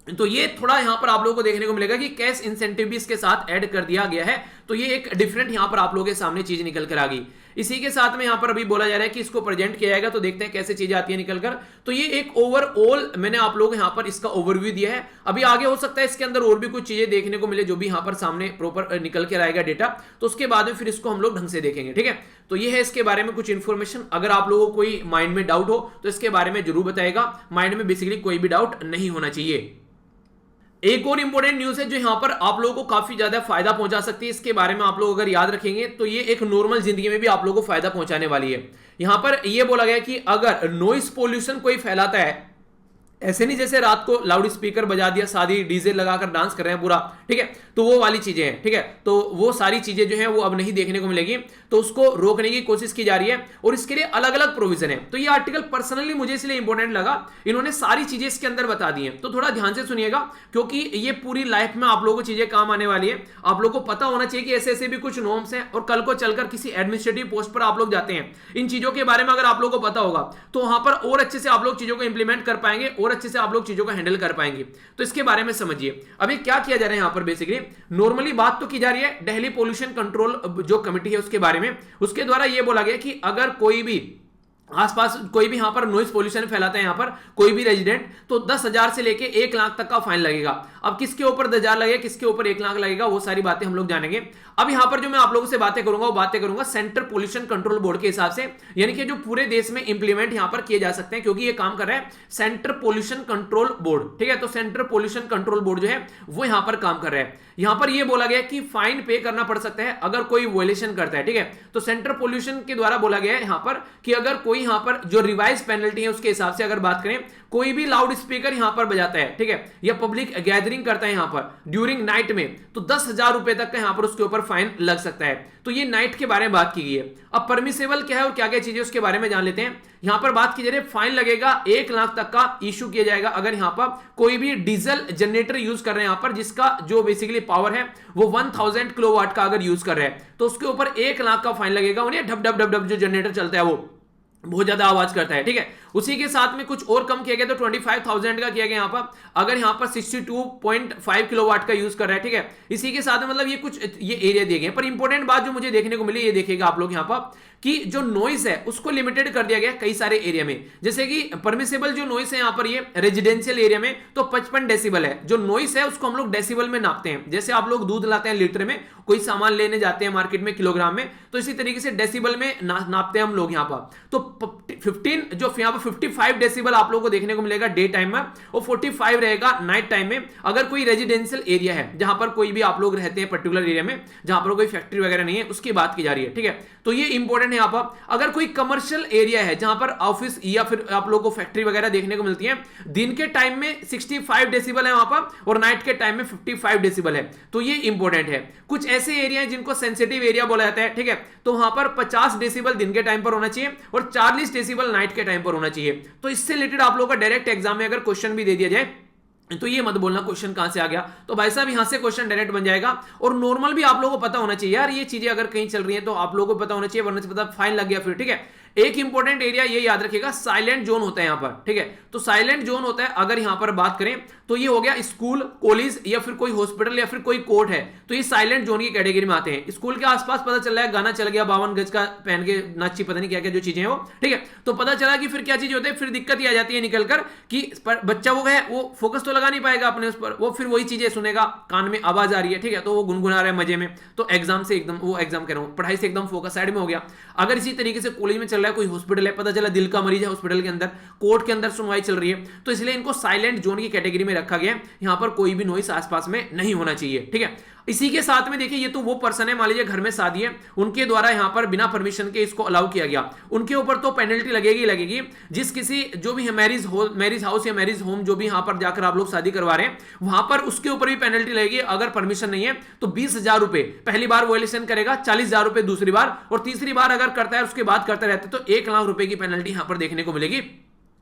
तो ये थोड़ा यहां पर आप लोगों को देखने को मिलेगा कि कैश इंसेंटिव भी इसके साथ ऐड कर दिया गया है, तो ये एक डिफरेंट यहां पर आप लोगों के सामने चीज निकल कर आ गई। इसी के साथ में यहां पर अभी बोला जा रहा है कि इसको प्रेजेंट किया जाएगा, तो देखते हैं कैसे चीजें आती है निकलकर। तो ये एक ओवरऑल मैंने आप लोगों को यहां पर इसका ओवरव्यू दिया है। अभी आगे हो सकता है इसके अंदर और भी कुछ चीजें देखने को मिले जो भी यहां पर सामने प्रॉपर निकल के आएगा डेटा, तो उसके बाद में फिर इसको हम लोग ढंग से देखेंगे, ठीक है। तो ये है इसके बारे में कुछ इंफॉर्मेशन। अगर आप लोगों को कोई माइंड में डाउट हो तो इसके बारे में जरूर बताएगा, माइंड में बेसिकली कोई भी डाउट नहीं होना चाहिए। एक और इंपॉर्टेंट न्यूज है जो यहां पर आप लोगों को काफी ज्यादा फायदा पहुंचा सकती है, इसके बारे में आप लोग अगर याद रखेंगे तो ये एक नॉर्मल जिंदगी में भी आप लोगों को फायदा पहुंचाने वाली है। यहां पर यह बोला गया कि अगर नॉइस पोल्यूशन कोई फैलाता है, ऐसे नहीं जैसे रात को लाउड स्पीकर बजा दिया, शादी डीजे लगाकर डांस कर रहे हैं पूरा, ठीक है, तो वो वाली चीजें हैं, ठीक है, तो वो सारी चीजें जो है वो अब नहीं देखने को मिलेगी, तो उसको रोकने की कोशिश की जा रही है और इसके लिए अलग अलग प्रोविजन है। तो ये आर्टिकल पर्सनली मुझे इसलिए इंपॉर्टेंट लगा, इन्होंने सारी चीजें इसके अंदर बता दी हैं, तो थोड़ा ध्यान से सुनिएगा क्योंकि ये पूरी लाइफ में आप लोगों को चीजें काम आने वाली है। आप लोगों को पता होना चाहिए कि ऐसे ऐसे भी कुछ नॉर्म्स हैं और कल को चलकर किसी एडमिनिस्ट्रेटिव पोस्ट पर आप लोग जाते हैं, इन चीजों के बारे में अगर आप लोगों को पता होगा तो वहां पर और अच्छे से आप लोग चीजों को इंप्लीमेंट कर पाएंगे और अच्छे से आप लोग चीजों को हैंडल कर पाएंगे। तो इसके बारे में समझिए अभी क्या किया जा रहा है यहां पर। बेसिकली नॉर्मली बात तो की जा रही है दिल्ली पोल्यूशन कंट्रोल जो कमिटी है उसके बारे में, उसके द्वारा यह बोला गया कि अगर कोई भी आसपास कोई भी यहां पर नॉइज पोल्यूशन फैलाता है यहां पर कोई भी रेजिडेंट, तो 10,000 से लेके 1 लाख तक का फाइन लगेगा। अब किसके ऊपर 10,000 लगेगा, किसके ऊपर 1 लाख लगेगा, वो सारी बातें हम लोग जानेंगे। अब यहां पर जो मैं आप लोगों से बातें करूंगा वो बातें करूंगा सेंट्रल पोल्यूशन कंट्रोल बोर्ड के हिसाब से, यानी कि जो पूरे देश में इंप्लीमेंट यहां पर किए जा सकते हैं, क्योंकि ये काम कर रहा है सेंट्रल पोल्यूशन कंट्रोल बोर्ड, ठीक है। तो सेंट्रल पोल्यूशन कंट्रोल बोर्ड जो है वो यहां पर काम कर रहा है। यहां पर यह बोला गया कि फाइन पे करना पड़ सकता है अगर कोई वायलेशन करता है, ठीक है। तो सेंट्रल पोल्यूशन के द्वारा बोला गया है यहां पर कि अगर कोई यहां पर जो रिवाइज पेनल्टी है उसके हिसाब से अगर बात करें, कोई भी लाउड स्पीकर यहां पर बजाता है, ठीक है, या पब्लिक गैदरिंग करता है यहां पर ड्यूरिंग नाइट में, तो 10,000 रुपए तक का यहां पर उसके ऊपर फाइन लग सकता है। तो ये नाइट के बारे में बात की गई है। अब परमिसेबल क्या है और क्या क्या चीजें उसके बारे में जान लेते हैं। यहां पर बात की जा रही है फाइन लगेगा 1 लाख तक का इशू किया जाएगा अगर यहां पर कोई भी डीजल जनरेटर यूज कर रहे हैं यहां पर, जिसका जो बेसिकली पावर है वो 1000 किलोवाट का अगर यूज कर रहे हैं तो उसके ऊपर 1 लाख का फाइन लगेगा। उन्हें ढप ढप ढप ढप जो जनरेटर चलता है वो बहुत ज्यादा आवाज करता है, ठीक है। उसी के साथ में कुछ और कम किया गया, तो 25,000 का किया गया यहां पर अगर यहां पर 62.5 किलोवाट का यूज कर रहा है, ठीक है। इसी के साथ में मतलब ये कुछ ये एरिया दिए गए, पर इंपॉर्टेंट बात जो मुझे देखने को मिली ये देखिएगा आप लोग यहां पर कि जो नॉइस है उसको लिमिटेड कर दिया गया कई सारे एरिया में। जैसे कि परमिसेबल जो नॉइस है यहां पर ये रेजिडेंशियल एरिया में तो 55 डेसिबल है। जो नॉइस है उसको हम लोग डेसिबल में नापते हैं, जैसे आप लोग दूध लाते हैं लीटर में, कोई सामान लेने जाते हैं मार्केट में किलोग्राम में, तो इसी तरीके से डेसिबल में नापते हैं हम लोग यहां पर। तो 15 जो यहां पर 55 डेसिबल आप लोगों को देखने को मिलेगा डे टाइम में, और 45 रहेगा नाइट टाइम में। अगर कोई रेजिडेंशियल एरिया है जहां पर कोई भी आप लोग रहते हैं पर्टिकुलर एरिया में जहां पर कोई फैक्ट्री वगैरह नहीं है, उसकी बात की जा रही है, ठीक है। तो ये इंपॉर्टेंट है यहां पर। अगर कोई कमर्शियल एरिया है जहां पर ऑफिस या फिर आप लोगों को फैक्ट्री वगैरह देखने को मिलती है, दिन के टाइम में 65 डेसिबल है वहां पर और नाइट के टाइम में 55 डेसिबल है, तो ये इंपॉर्टेंट है। कुछ ऐसे एरिया है जिनको सेंसिटिव एरिया बोला जाता है, ठीक है, तो वहां पर 50 डेसिबल दिन के टाइम पर होना चाहिए और 40 डेसिबल नाइट के टाइम पर होना चाहिए। तो इससे रिलेटेड आप लोगों का डायरेक्ट एग्जाम में अगर क्वेश्चन भी दे दिया जाए तो ये मत बोलना क्वेश्चन कहां से आ गया, तो भाई साहब यहां से क्वेश्चन डायरेक्ट बन जाएगा। और नॉर्मल भी आप लोगों को पता होना चाहिए यार, ये चीजें अगर कहीं चल रही हैं तो आप लोगों को पता होना चाहिए, वरना से पता फाइन लग गया फिर, ठीक है। एक इंपॉर्टेंट एरिया ये याद रखिएगा, साइलेंट जोन होता है यहां पर, ठीक है। तो साइलेंट जोन होता है, अगर यहां पर बात करें तो ये हो गया स्कूल, कॉलेज या फिर कोई हॉस्पिटल या फिर कोई कोर्ट है, तो ये साइलेंट जोन की कैटेगरी में आते हैं। स्कूल के आसपास पता चल रहा है गाना चल गया, 52 गज का पहन के नाची, पता नहीं क्या क्या जो चीजें हैं वो, ठीक है। तो पता चला कि फिर क्या चीज होती है, फिर दिक्कत ही आ जाती है निकलकर कि बच्चा वो है वो फोकस तो लगा नहीं पाएगा अपने उस पर, वो फिर वही चीजें सुनेगा, कान में आवाज आ रही है, ठीक है, तो वो गुनगुना रहा है मजे में, तो एग्जाम से एकदम, वो एग्जाम कह रहा हूं, पढ़ाई से एकदम फोकस साइड में हो गया। अगर इसी तरीके से कॉलेज में चल रहा है, कोई हॉस्पिटल है, पता चला दिल का मरीज है हॉस्पिटल के अंदर, कोर्ट के अंदर सुनवाई चल रही है, तो इसलिए इनको साइलेंट जोन की कैटेगरी में रखा गया है। यहां पर कोई भी नॉइस आसपास में नहीं होना चाहिए, ठीक है। इसी के साथ में देखिए, ये तो वो पर्सन है, मान लीजिए घर में शादी है, उनके द्वारा यहां पर बिना परमिशन के इसको अलाउ किया गया, उनके ऊपर तो पेनल्टी लगेगी लगेगी। जिस किसी जो भी है मैरिज हाउस या मैरिज होम, जो भी यहां पर जाकर आप लोग शादी करवा रहे हैं, वहां पर उसके ऊपर भी पेनल्टी लगेगी। अगर परमिशन नहीं है तो 20,000 रुपए पहली बार वॉयलेशन करेगा, 40,000 रुपए दूसरी बार, और तीसरी बार अगर करता है उसके बाद करता रहता है तो 1 लाख रुपए की पेनल्टी यहां पर देखने को मिलेगी,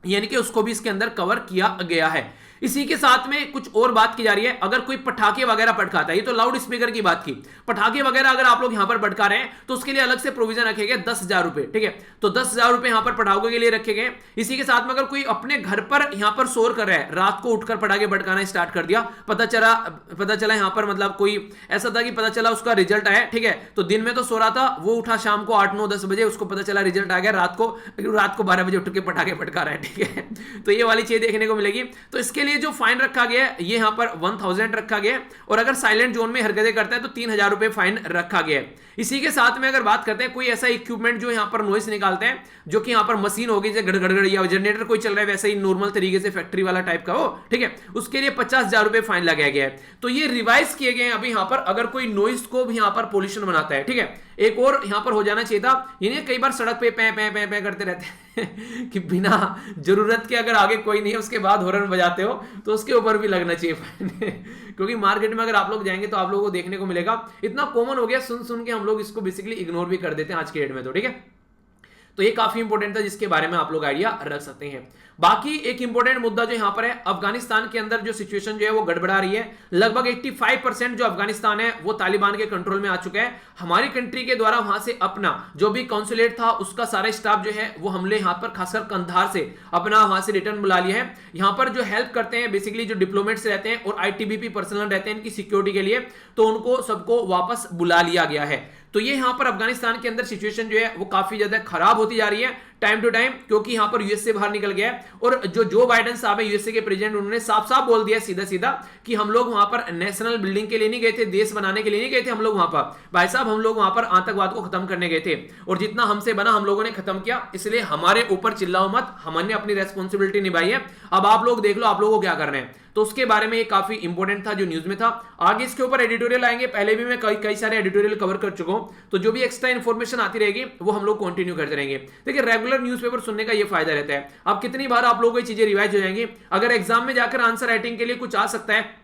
यानी कि उसको भी इसके अंदर कवर किया गया है। इसी के साथ में कुछ और बात की जा रही है, अगर कोई पटाखे वगैरह पटकाता है, ये तो लाउड स्पीकर की बात की, पटाखे वगैरह अगर आप लोग यहां पर पटका रहे हैं तो उसके लिए अलग से प्रोविजन रखे गए 10,000 रुपए, ठीक है। तो 10,000 रुपए यहां पर पटाखों के लिए रखे गए। इसी के साथ में अगर कोई अपने घर पर यहां पर शोर कर रहा है, रात को उठकर पटाखे पटकाना स्टार्ट कर दिया, पता चला यहां पर मतलब कोई ऐसा था कि पता चला उसका रिजल्ट आया, ठीक है, तो दिन में तो सो रहा था, वो उठा शाम को 8, 9, 10 बजे, उसको पता चला रिजल्ट आ गया, रात को 12 बजे उठ के पटाखे पटका रहा है, ठीक है। तो ये वाली चीज देखने को मिलेगी। तो इसके लिए जो फाइन रखा गया है, ये यहां पर 1000 रखा गया है, और अगर साइलेंट जोन में हरकतें करता है तो 3000 रुपए फाइन रखा गया है। इसी के साथ में अगर बात करते हैं, कोई ऐसा इक्विपमेंट जो यहां पर नॉइस निकालते हैं, जो कि यहां पर मशीन होगी जैसे गड़गड़ या जनरेटर कोई चल रहा है वैसे ही नॉर्मल तरीके से फैक्ट्री वाला टाइप का हो, ठीक है, उसके लिए 50,000 रुपए फाइन लगाया गया है। तो ये रिवाइज किए गए हैं अभी यहां पर, अगर कोई नॉइस को भी यहां पर पोल्यूशन बनाता है, ठीक है। एक और यहां पर हो जाना चाहिए था, यानी कई बार सड़क पे पै पै पै पै करते रहते हैं कि बिना जरूरत के अगर आगे कोई नहीं है उसके बाद हॉर्न बजाते हो, तो उसके ऊपर भी लगना चाहिए फाइन क्योंकि मार्केट में अगर आप लोग जाएंगे तो आप लोगों को देखने को मिलेगा, इतना कॉमन हो गया, सुन सुन के हम लोग इसको बेसिकली इग्नोर भी कर देते हैं आज के डेट में, तो ठीक है। तो ये काफी इंपॉर्टेंट था, जिसके बारे में आप लोग आइडिया रख सकते हैं। बाकी एक इंपॉर्टेंट मुद्दा जो यहां पर है, अफगानिस्तान के अंदर जो सिचुएशन जो है वो गड़बड़ा रही है। लगभग 85% जो अफगानिस्तान है वो तालिबान के कंट्रोल में आ चुका है। हमारी कंट्री के द्वारा वहां से अपना जो भी कॉन्सुलेट था उसका सारा स्टाफ जो है वो हमले यहां पर खासकर कंधार से अपना वहां से रिटर्न बुला लिया है। यहां पर जो हेल्प करते हैं बेसिकली जो डिप्लोमेट्स रहते हैं और आईटीबीपी पर्सनल रहते हैं इनकी सिक्योरिटी के लिए, तो उनको सबको वापस बुला लिया गया है। तो ये यहां पर अफगानिस्तान के अंदर सिचुएशन जो है वो काफी ज्यादा खराब होती जा रही है टाइम टू टाइम, क्योंकि यहां पर यूएसए बाहर निकल गया है। और जो बाइडेन साहब है यूएसए के प्रेसिडेंट, उन्होंने साफ साफ बोल दिया सीधा सीधा कि हम लोग वहां पर नेशनल बिल्डिंग के लिए नहीं गए थे, देश बनाने के लिए नहीं गए थे हम लोग वहां पर, भाई साहब हम लोग वहां पर आतंकवाद को खत्म करने गए थे, और जितना हमसे बना हम लोगों ने खत्म किया, इसलिए हमारे ऊपर चिल्लाओ मत, हमने अपनी रेस्पॉन्सिबिलिटी निभाई है, अब आप लोग देख लो आप लोगों को क्या करना है। तो उसके बारे में ये काफी इंपॉर्टेंट था जो न्यूज में था। आगे इसके ऊपर एडिटोरियल आएंगे, पहले भी मैं कई सारे एडिटोरियल कवर कर चुका हूं, तो जो भी एक्स्ट्रा इन्फॉर्मेशन आती रहेगी वो हम लोग कंटिन्यू करते रहेंगे। देखिए रेगुलर न्यूज़पेपर सुनने का ये फायदा रहता है, अब कितनी बार आप लोगों को ये चीजें रिवाइज हो जाएंगी। अगर एग्जाम में जाकर आंसर राइटिंग के लिए कुछ आ सकता है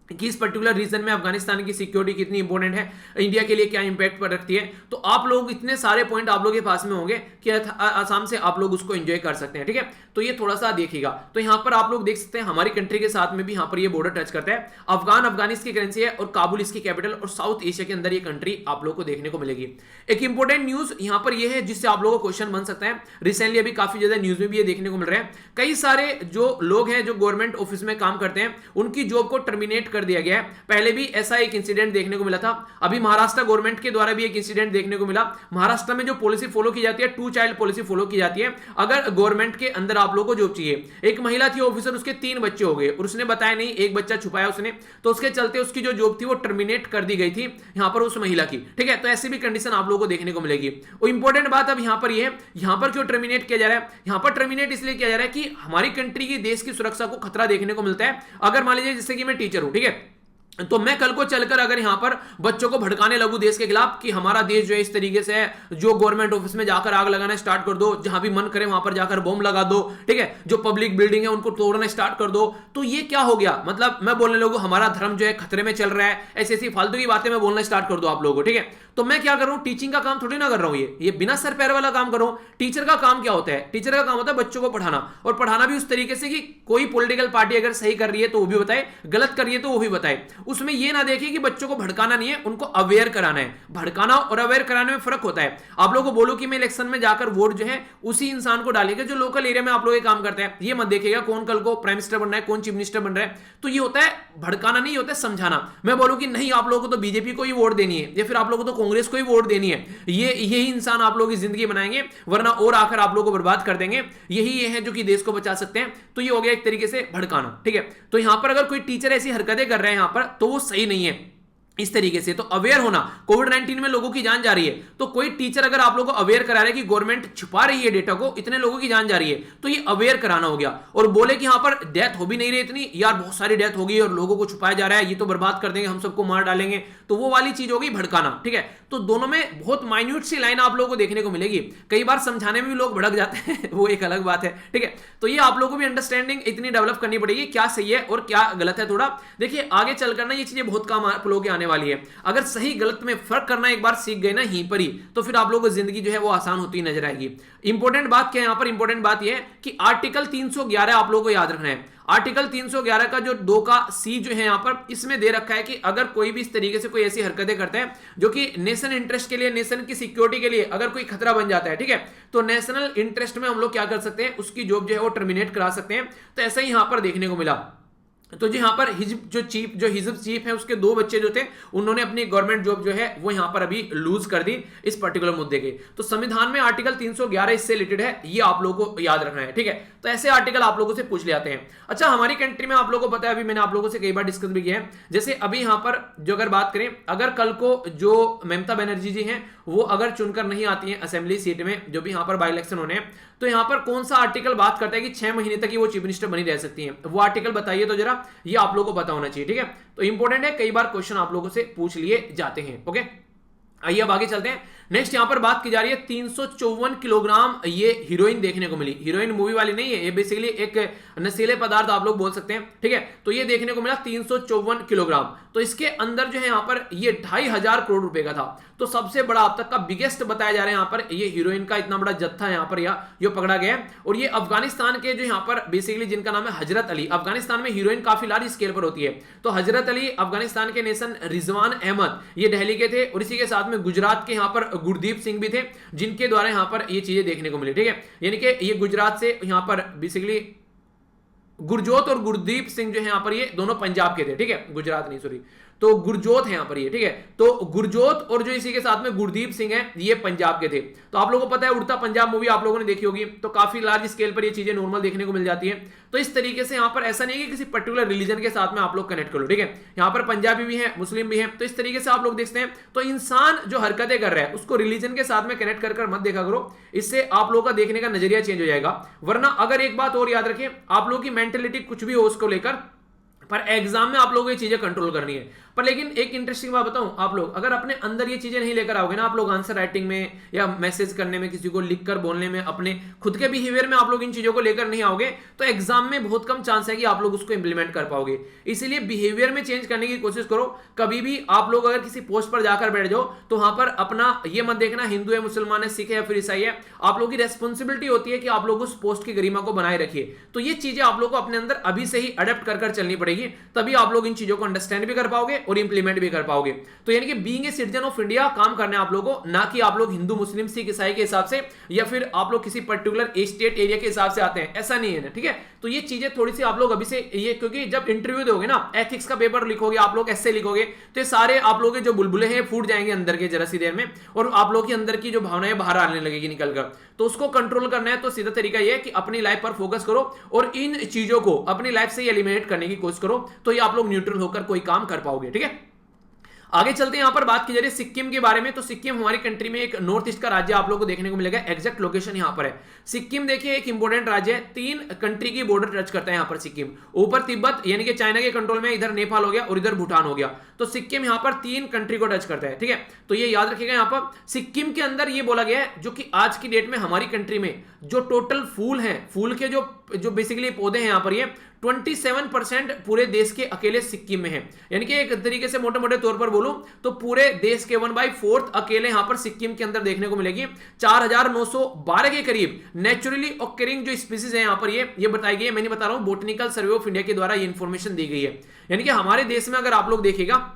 कि इस पर्टिकुलर रीजन में अफगानिस्तान की सिक्योरिटी कितनी इंपॉर्टेंट है, इंडिया के लिए क्या इंपैक्ट पर रखती है, तो आप लोग इतने सारे पॉइंट आप लोगों के पास में होंगे कि आसाम से आप लोग उसको एंजॉय कर सकते हैं, ठीक है। तो ये थोड़ा सा देखिएगा। तो यहां पर आप लोग देख सकते हैं हमारी कंट्री के साथ में भी यहां पर ये बॉर्डर टच करता है। अफगानिस्तान की करेंसी है और काबुल इसकी कैपिटल, और साउथ एशिया के अंदर ये कंट्री आप लोग को देखने को मिलेगी। एक इंपॉर्टेंट न्यूज यहां पर यह है जिससे आप लोगों को क्वेश्चन बन सकता है, रिसेंटली अभी काफी ज्यादा न्यूज में भी ये देखने को मिल रहा है, कई सारे जो लोग हैं जो गवर्नमेंट ऑफिस में काम करते हैं उनकी जॉब को टर्मिनेट कर दिया गया है। पहले भी ऐसा एक इंसिडेंट देखने को मिला था, अभी महाराष्ट्र गवर्नमेंट के द्वारा भी एक इंसिडेंट देखने को मिला। महाराष्ट्र में जो पॉलिसी फॉलो की जाती है, 2 चाइल्ड पॉलिसी फॉलो की जाती है। अगर गवर्नमेंट के अंदर आप लोगों को जॉब चाहिए, एक महिला थी ऑफिसर, उसके 3 बच्चे हो गए और उसने बताया नहीं, एक बच्चा छुपाया उसने, तो उसके चलते उसकी जो जॉब थी वो टर्मिनेट कर दी गई थी यहां पर उस महिला की, ठीक है। तो ऐसी भी कंडीशन आप लोगों को देखने को मिलेगी। और इंपॉर्टेंट बात अब यहां पर ये है, यहां पर क्यों टर्मिनेट किया जा रहा है, यहां पर टर्मिनेट इसलिए किया जा रहा है कि हमारी कंट्री की देश की सुरक्षा को खतरा देखने को मिलता है। अगर मान लीजिए जैसे कि मैं टीचर हूं, ठीक है, तो मैं कल को चलकर अगर यहां पर बच्चों को भड़काने लगूं देश के खिलाफ कि हमारा देश जो है इस तरीके से है, जो गवर्नमेंट ऑफिस में जाकर आग लगाना स्टार्ट कर दो, जहां भी मन करे वहां पर जाकर बम लगा दो, ठीक है, जो पब्लिक बिल्डिंग है उनको तोड़ना स्टार्ट कर दो, तो ये क्या हो गया? मतलब मैं बोलने लगूं हमारा धर्म जो है खतरे में चल रहा है, ऐसी ऐसी फालतू की बातें मैं बोलना स्टार्ट कर दो आप लोगों को, ठीक है। तो मैं क्या कर रहा हूं, टीचिंग का काम थोड़ी ना कर रहा हूं, ये बिना सर पैर वाला काम कर रहा हूं। टीचर का काम क्या होता है? टीचर का काम होता है बच्चों को पढ़ाना, और पढ़ाना भी उस तरीके से कि कोई पॉलिटिकल पार्टी अगर सही कर रही है तो वो भी बताए, गलत कर रही है तो वो भी बताए। उसमें ये ना देखिए कि बच्चों को भड़काना नहीं है, उनको अवेयर कराना है। भड़काना और अवेयर कराने में फर्क होता है। आप लोगों को बोलो कि मैं इलेक्शन में जाकर वोट जो है उसी इंसान को डालेगा जो लोकल एरिया में आप लोग काम करते हैं। ये मत देखिएगा कौन कल को प्राइम मिनिस्टर बन रहा है, कौन चीफ मिनिस्टर बन रहा है। तो ये होता है भड़काना, नहीं होता है समझाना। मैं बोलूं कि नहीं आप लोगों को तो बीजेपी को ही वोट देनी है, या फिर आप लोगों को तो कांग्रेस को ही वोट देनी है, यही इंसान आप लोगों की जिंदगी बनाएंगे, वरना और आकर आप लोगों को बर्बाद कर देंगे। यही ये है जो कि देश को बचा सकते हैं। तो ये हो गया एक तरीके से भड़काना, ठीक है। तो यहां पर अगर कोई टीचर ऐसी हरकतें कर रहे हैं यहां पर, तो वो सही नहीं है इस तरीके से। तो अवेयर होना, कोविड-19 में लोगों की जान जा रही है, तो कोई टीचर अगर आप लोगों को अवेयर करा रहा है कि गवर्नमेंट छुपा रही है डेटा को, इतने लोगों की जान जा रही है, तो ये अवेयर कराना हो गया। और बोले कि यहां पर डेथ हो भी नहीं रही इतनी, यार बहुत सारी डेथ हो गई और लोगों को छुपाया जा रहा है, ये तो बर्बाद कर देंगे, हम सबको मार डालेंगे, तो वो वाली चीज होगी भड़काना, ठीक है। तो दोनों में बहुत माइन्यूट सी लाइन आप लोगों को देखने को मिलेगी। कई बार समझाने में भी लोग भड़क जाते हैं, वो एक अलग बात है, ठीक है। तो ये आप लोगों को भी अंडरस्टैंडिंग इतनी डेवलप करनी पड़ेगी, क्या सही है और क्या गलत है। थोड़ा देखिए आगे चलकर ना ये चीजें बहुत काम आप लोगों के आने वाली है। अगर सही गलत में फर्क करना एक बार सीख गए ना यहीं पर ही, तो फिर आप लोगों को जिंदगी जो है वो आसान होती नजर आएगी। इंपॉर्टेंट बात क्या है यहां पर? इंपॉर्टेंट बात यह है कि आर्टिकल 311 आप लोगों को याद रखना है। आर्टिकल 311 का जो 2 का सी जो है यहां पर, इसमें दे रखा है कि अगर कोई भी इस तरीके से कोई ऐसी हरकतें करते हैं जो कि नेशन इंटरेस्ट के लिए, नेशन की सिक्योरिटी के लिए अगर कोई खतरा बन जाता है, ठीक है, तो नेशनल इंटरेस्ट में हम लोग क्या कर सकते हैं, उसकी जॉब जो है वो टर्मिनेट करा सकते हैं। तो ऐसा ही यहां पर देखने को मिला। तो जी यहां पर हिजब चीफ है, उसके 2 बच्चे जो थे उन्होंने अपनी गवर्नमेंट जॉब जो है वो यहां पर अभी लूज कर दी इस पर्टिकुलर मुद्दे के। तो संविधान में आर्टिकल 311 इससे रिलेटेड है, ये आप लोगों को याद रखना है, ठीक है। तो ऐसे आर्टिकल आप लोगों से पूछ ले आते हैं। अच्छा, हमारी कंट्री में आप लोगों को पता है, अभी मैंने आप लोगों से कई बार डिस्कस भी किया है, जैसे अभी यहां पर जो अगर बात करें, अगर कल को जो ममता बनर्जी जी हैं वो अगर चुनकर नहीं आती हैं असेंबली सीट में, जो भी यहां पर बाई इलेक्शन होने हैं, तो यहां पर कौन सा आर्टिकल बात करता है कि 6 महीने तक ही वो चीफ मिनिस्टर बनी रह सकती हैं? वो आर्टिकल बताइए तो जरा, ये आप लोगों को पता होना चाहिए, ठीक है। तो इंपॉर्टेंट है, कई बार क्वेश्चन आप लोगों से पूछ लिए जाते हैं। ओके, आइए अब आगे चलते हैं। नेक्स्ट यहां पर बात की जा रही है 354 किलोग्राम ये हीरोइन देखने को मिली। हीरोइन मूवी वाली नहीं है, ये बेसिकली एक नशीले पदार्थ आप लोग बोल सकते हैं, ठीक है। तो ये देखने को मिला 354 किलोग्राम। तो इसके अंदर जो है यहां पर ये 2500 करोड़ रुपए का था। तो सबसे बड़ा अब तक का बिगेस्ट बताया जा रहा है यहां पर, ये हीरोइन का इतना बड़ा जत्था यहां पर ये पकड़ा गया है। और ये अफगानिस्तान के जो यहां पर बेसिकली जिनका नाम है हजरत अली, अफगानिस्तान में हीरोइन काफी लार्ज स्केल पर होती है। तो हजरत अली अफगानिस्तान के नेशन, रिजवान अहमद ये दिल्ली के थे, और इसी के साथ में गुजरात के यहां पर गुरदीप सिंह भी थे, जिनके द्वारा यहां पर ये चीजें देखने को मिली, ठीक है। यानी कि ये गुजरात से यहां पर बेसिकली गुरजोत और गुरदीप सिंह जो है यहां पर ये दोनों पंजाब के थे, ठीक है, गुजरात नहीं सॉरी, तो गुरजोत है यहां पर ये, ठीक है। तो गुरजोत और जो इसी के साथ में गुरदीप सिंह है ये पंजाब के थे। तो आप लोगों को पता है उड़ता पंजाब मूवी आप लोगों ने देखी होगी, तो काफी लार्ज स्केल पर ये चीजें नॉर्मल देखने को मिल जाती है। तो इस तरीके से यहां पर ऐसा नहीं है कि किसी पर्टिकुलर रिलीजन के साथ में आप लोग कनेक्ट करो, ठीक है। यहां पर पंजाबी भी है, मुस्लिम भी है, तो इस तरीके से आप लोग देखते हैं। तो इंसान जो हरकतें कर रहा है उसको रिलीजन के साथ में कनेक्ट कर मत देखा करो, इससे आप लोगों का देखने का नजरिया चेंज हो जाएगा। वरना अगर एक बात और याद रखें, आप लोगों की मेंटेलिटी कुछ भी हो उसको लेकर, पर एग्जाम में आप लोगों को ये चीजें कंट्रोल करनी है। पर लेकिन एक इंटरेस्टिंग बात बताऊं, आप लोग अगर अपने अंदर ये चीजें नहीं लेकर आओगे ना, आप लोग आंसर राइटिंग में या मैसेज करने में, किसी को लिखकर बोलने में, अपने खुद के बिहेवियर में आप लोग इन चीजों को लेकर नहीं आओगे, तो एग्जाम में बहुत कम चांस है कि आप लोग उसको इंप्लीमेंट कर पाओगे। इसीलिए बिहेवियर में चेंज करने की कोशिश करो। कभी भी आप लोग अगर किसी पोस्ट पर जाकर बैठ जाओ, तो वहां पर अपना ये मत देखना हिंदू है, मुसलमान है, सिख है या फिर ईसाई है। आप लोग की रेस्पॉन्सिबिलिटी होती है कि आप लोग उस पोस्ट की गरिमा को बनाए रखिए। तो ये चीजें आप लोग को अपने अंदर अभी से ही अडेप्ट कर चलनी पड़ेगी, तभी आप लोग इन चीजों को अंडरस्टैंड भी कर पाओगे और इंप्लीमेंट भी कर पाओगे। तो यानी कि being a citizen of India काम करना है आप लोगों को, ना कि आप लोग हिंदू, मुस्लिम, सिख, ईसाई के हिसाब से, या फिर आप लोग किसी पर्टिकुलर स्टेट एरिया के हिसाब से आते हैं, ऐसा नहीं है ना, ठीक है। तो ये चीजें थोड़ी सी आप लोग अभी से ये, क्योंकि जब इंटरव्यू दोगे ना, एथिक्स का पेपर लिखोगे आप लोग, ऐसे लिखोगे, तो ये सारे आप लोग के जो बुलबुले हैं फूट जाएंगे अंदर के जरा सी देर में, और आप लोग के अंदर की जो भावनाएं बाहर आने लगेगी निकलकर। तो उसको कंट्रोल करना है, तो सीधा तरीका ये है कि अपनी लाइफ पर फोकस करो और इन चीजों को अपनी लाइफ से एलिमिनेट करने की कोशिश करो, तो ये आप लोग न्यूट्रल होकर कोई काम कर पाओगे, ठीक है। आगे चलते हैं, यहां पर बात की जा रही है सिक्किम के बारे में। तो सिक्किम हमारी कंट्री में एक नॉर्थ ईस्ट का राज्य आप लोगों को देखने को मिलेगा। एग्जैक्ट लोकेशन यहां पर है सिक्किम। देखिए एक इंपॉर्टेंट राज्य है, 3 कंट्री की बॉर्डर टच करता है यहां पर सिक्किम। ऊपर तिब्बत यानी कि चाइना के कंट्रोल में, इधर नेपाल हो गया और इधर भूटान हो गया। तो सिक्किम यहां पर 3 कंट्री को टच करता है, ठीक है। तो ये याद रखिएगा, यहां पर सिक्किम के अंदर ये बोला गया है जो कि आज की डेट में हमारी कंट्री में जो टोटल फूल है, फूल के जो बेसिकली पौधे हैं यहां पर, ये 27% पूरे देश के अकेले सिक्किम में है। यानी कि एक तरीके से मोटे मोटे तौर पर बोलूं तो पूरे देश के 1/4 अकेले यहां पर सिक्किम के अंदर देखने को मिलेगी। 4912 के करीब नेचुरली ऑकरिंग जो स्पीसीज है यहां पर ये बताई गई है। मैं नहीं बता रहा हूं, बोटनिकल सर्वे ऑफ इंडिया के द्वारा ये इंफॉर्मेशन दी गई है। यानी कि हमारे देश में अगर आप लोग देखिएगा,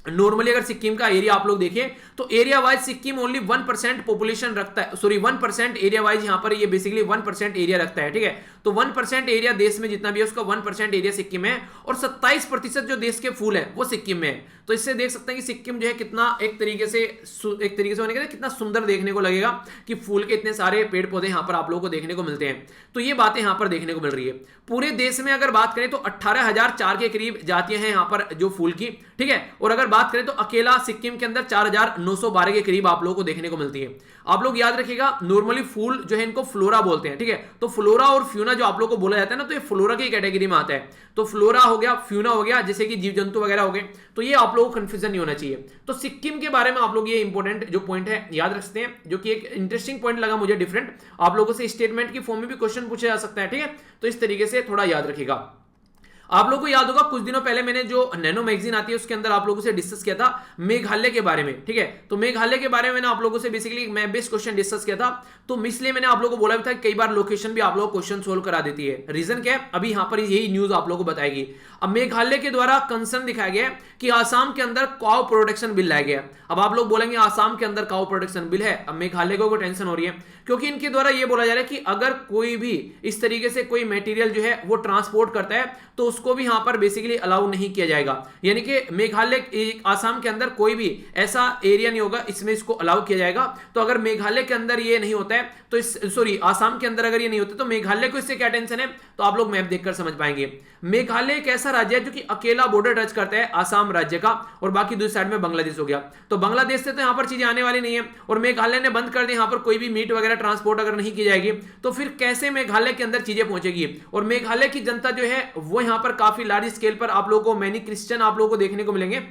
नॉर्मली अगर सिक्किम का एरिया आप लोग देखिए तो area wise Sikkim only 1% population रखता है, सॉरी 1% एरिया वाइज यहां पर ये बेसिकली 1% एरिया रखता है, ठीक है। तो 1% एरिया देश में जितना भी है उसका 1% एरिया सिक्किम है, और 27% जो देश के फूल है वो सिक्किम में है। तो इससे देख सकते हैं कि सिक्किम जो है कितना एक तरीके से होने के कितना सुंदर देखने को लगेगा कि फूल के इतने सारे पेड़ पौधे यहां पर आप लोगों को देखने को मिलते हैं। तो ये बातें यहां पर देखने को मिल रही है। पूरे देश में अगर बात करें तो 18,004 के करीब जातियां हैं यहां पर जो फूल की, ठीक है। और अगर बात करें तो अकेला सिक्किम के अंदर 4,912 के करीब आप लोगों को देखने को मिलती है। आप लोग याद रखिएगा, नॉर्मली फूल जो है इनको फ्लोरा बोलते हैं, ठीक है। तो फ्लोरा और फ्यूना जो आप लोग को बोला जाता है ना, तो ये फ्लोरा की कैटेगरी में आता है। तो फ्लोरा हो गया, फ्यूना हो गया, जैसे कि जीव जंतु वगैरह हो गए। तो ये आप लोगों को कंफ्यूजन नहीं होना चाहिए। तो सिक्किम के बारे में आप लोग ये इंपॉर्टेंट जो पॉइंट है याद रख सकते हैं, जो कि एक इंटरेस्टिंग पॉइंट लगा मुझे डिफरेंट। आप लोगों से स्टेटमेंट की फॉर्म में भी क्वेश्चन पूछा जा सकता है, ठीक है। तो इस तरीके से थोड़ा याद रखिएगा। आप लोगों को याद होगा कुछ दिनों पहले मैंने जो नैनो मैगजीन आती है उसके अंदर आप लोगों से डिस्कस किया था मेघालय के बारे में, ठीक है। तो मेघालय के बारे में मैंने आप लोगों से बेसिकली मैं बेस्ट क्वेश्चन डिस्कस किया था। तो इसलिए मैंने आप लोगों को बोला भी था कई बार लोकेशन भी आप लोगों को क्वेश्चन सोल्व करा देती है। रीजन क्या है, अभी यहां पर यही न्यूज आप लोगों को बताएगी। अब मेघालय के द्वारा कंसर्न दिखाया गया है कि आसाम के अंदर काउ प्रोडक्शन बिल लाया गया। अब आप लोग बोलेंगे आसाम के अंदर काउ प्रोडक्शन बिल है, अब मेघालय को टेंशन हो रही है क्योंकि इनके द्वारा यह बोला जा रहा है कि अगर कोई भी इस तरीके से कोई मटेरियल जो है वो ट्रांसपोर्ट करता है तो उसको भी यहां पर बेसिकली अलाउ नहीं किया जाएगा। यानी कि मेघालय आसाम के अंदर कोई भी ऐसा एरिया नहीं होगा इसमें इसको अलाउ किया जाएगा। तो अगर मेघालय के अंदर ये नहीं होता है तो सॉरी आसाम के अंदर अगर ये नहीं होता तो मेघालय को इससे क्या टेंशन है, तो आप लोग मैप देखकर समझ पाएंगे। मेघालय एक ऐसा राज्य है जो कि अकेला बॉर्डर टच करता है आसाम राज्य का, और बाकी दूसरी साइड में बांग्लादेश हो गया। तो बांग्लादेश से तो यहां पर चीजें आने वाली नहीं है, और मेघालय ने बंद कर दी यहां पर कोई भी मीट वगैरह ट्रांसपोर्ट अगर नहीं की जाएगी तो फिर कैसे मेघालय के अंदर चीजें पहुंचेगी। और मेघालय की जनता जो है वो यहां पर काफी लार्ज स्केल पर आप लोगों को मैनी क्रिश्चियन आप लोगों को देखने को मिलेंगे,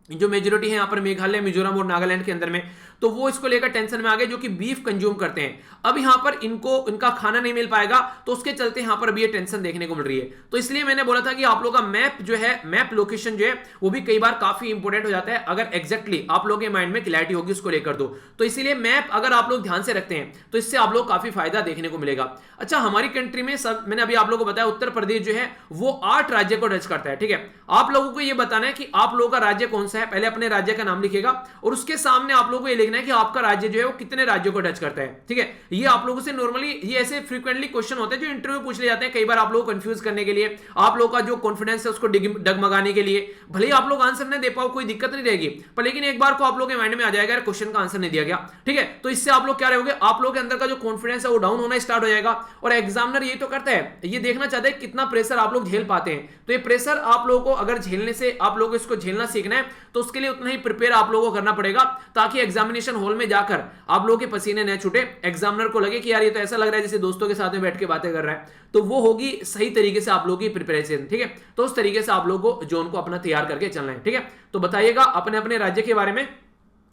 जो मेजोरिटी है यहां पर मेघालय, मिजोरम और नागालैंड के अंदर में। तो वो इसको लेकर टेंशन में आ गए जो कि बीफ कंज्यूम करते हैं। अब यहां पर इनका खाना नहीं मिल पाएगा तो उसके चलते यहां पर भी ये टेंशन देखने को मिल रही है। तो इसलिए मैंने बोला था कि आप लोगों का मैप जो है, मैप लोकेशन जो है वो भी कई बार काफी इंपॉर्टेंट हो जाता है अगर एग्जैक्टली आप लोगों के माइंड में क्लैरिटी होगी उसको लेकर। तो इसीलिए मैप अगर आप लोग ध्यान से रखते हैं तो इससे आप लोग काफी फायदा देखने को मिलेगा। अच्छा, हमारी कंट्री में मैंने अभी आप लोगों को बताया उत्तर प्रदेश जो है वो 8 राज्य को टच करता है, ठीक है। आप लोगों को यह बताना है कि आप लोगों का राज्य कौन सा है। पहले अपने राज्य का नाम लिखिएगा और उसके सामने आप लोगों को यह लिखना है कि आपका राज्य जो है वो कितने राज्यों को टच करता है, ठीक है। ये आप लोगों से नॉर्मली ये ऐसे फ्रीक्वेंटली क्वेश्चन होते हैं जो इंटरव्यू पूछ ले जाते हैं कई बार आप लोगों को कंफ्यूज करने के लिए, आप लोगों का जो कॉन्फिडेंस है उसको डगमगाने के लिए। भले ही आप लोग आंसर नहीं दे पाओ कोई दिक्कत नहीं रहेगी, पर लेकिन एक बार को आप लोगों के माइंड में आ जाएगा क्वेश्चन का आंसर नहीं दिया गया, ठीक है। तो इससे आप लोग क्या रहोगे, आप लोगों के अंदर का जो कॉन्फिडेंस है वो डाउन होना स्टार्ट हो जाएगा। और एग्जामिनर ये तो करता है, ये देखना चाहता है कितना प्रेशर आप लोग झेल पाते हैं। तो ये प्रेशर आप लोगों को अगर झेलने से आप लोगों को इसको झेलना सीखना है तो उसके लिए उतना ही प्रिपेयर आप लोगों को करना पड़ेगा ताकि एग्जामिनेशन हॉल में जाकर आप लोगों के पसीने न छूटे, एग्जामिनर को लगे कि यार ये तो ऐसा लग रहा है जैसे दोस्तों के साथ में बैठ के बातें कर रहा है। तो वो होगी सही तरीके से आप लोगों की प्रिपरेशन, ठीक है। तो उस तरीके से आप लोगों को जोन को अपना तैयार करके चलना है, ठीक है। तो बताइएगा अपने अपने राज्य के बारे में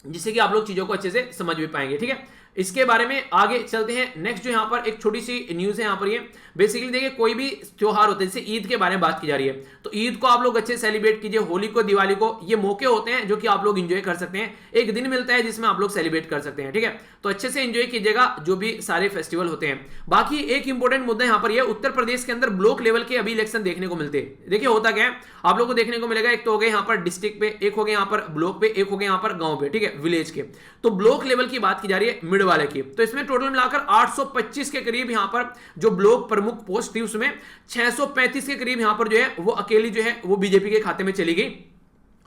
जिससे कि आप लोग चीजों को अच्छे से समझ भी पाएंगे, ठीक है। इसके बारे में आगे चलते हैं। नेक्स्ट जो यहां पर एक छोटी सी न्यूज है यहां पर, ये बेसिकली देखिए कोई भी त्योहार होते हैं जैसे ईद के बारे में बात की जा रही है तो ईद को आप लोग अच्छे से सेलिब्रेट कीजिए, होली को, दिवाली को, ये मौके होते हैं जो कि आप लोग एंजॉय कर सकते हैं। एक दिन मिलता है जिसमें आप लोग सेलिब्रेट कर सकते हैं, ठीक है। तो अच्छे से एंजॉय कीजिएगा जो भी सारे फेस्टिवल होते हैं। बाकी एक इंपॉर्टेंट मुद्दा यहां पर यह उत्तर प्रदेश के अंदर ब्लॉक लेवल के अभी इलेक्शन देखने को मिलते हैं। देखिए होता क्या है आप लोग को देखने को मिलेगा, एक तो हो गए यहां पर डिस्ट्रिक्ट पे, एक हो गए यहां पर ब्लॉक पे, एक हो गए यहां पर गांव पे, ठीक है, विलेज के। तो ब्लॉक लेवल की बात की जा रही है मिड वाले की, तो इसमें टोटल मिलाकर 825 के करीब यहां पर जो ब्लॉक प्रमुख पोस्ट थी उसमें 635 के करीब यहां पर जो है वो अकेली जो है वो बीजेपी के खाते में चली गई।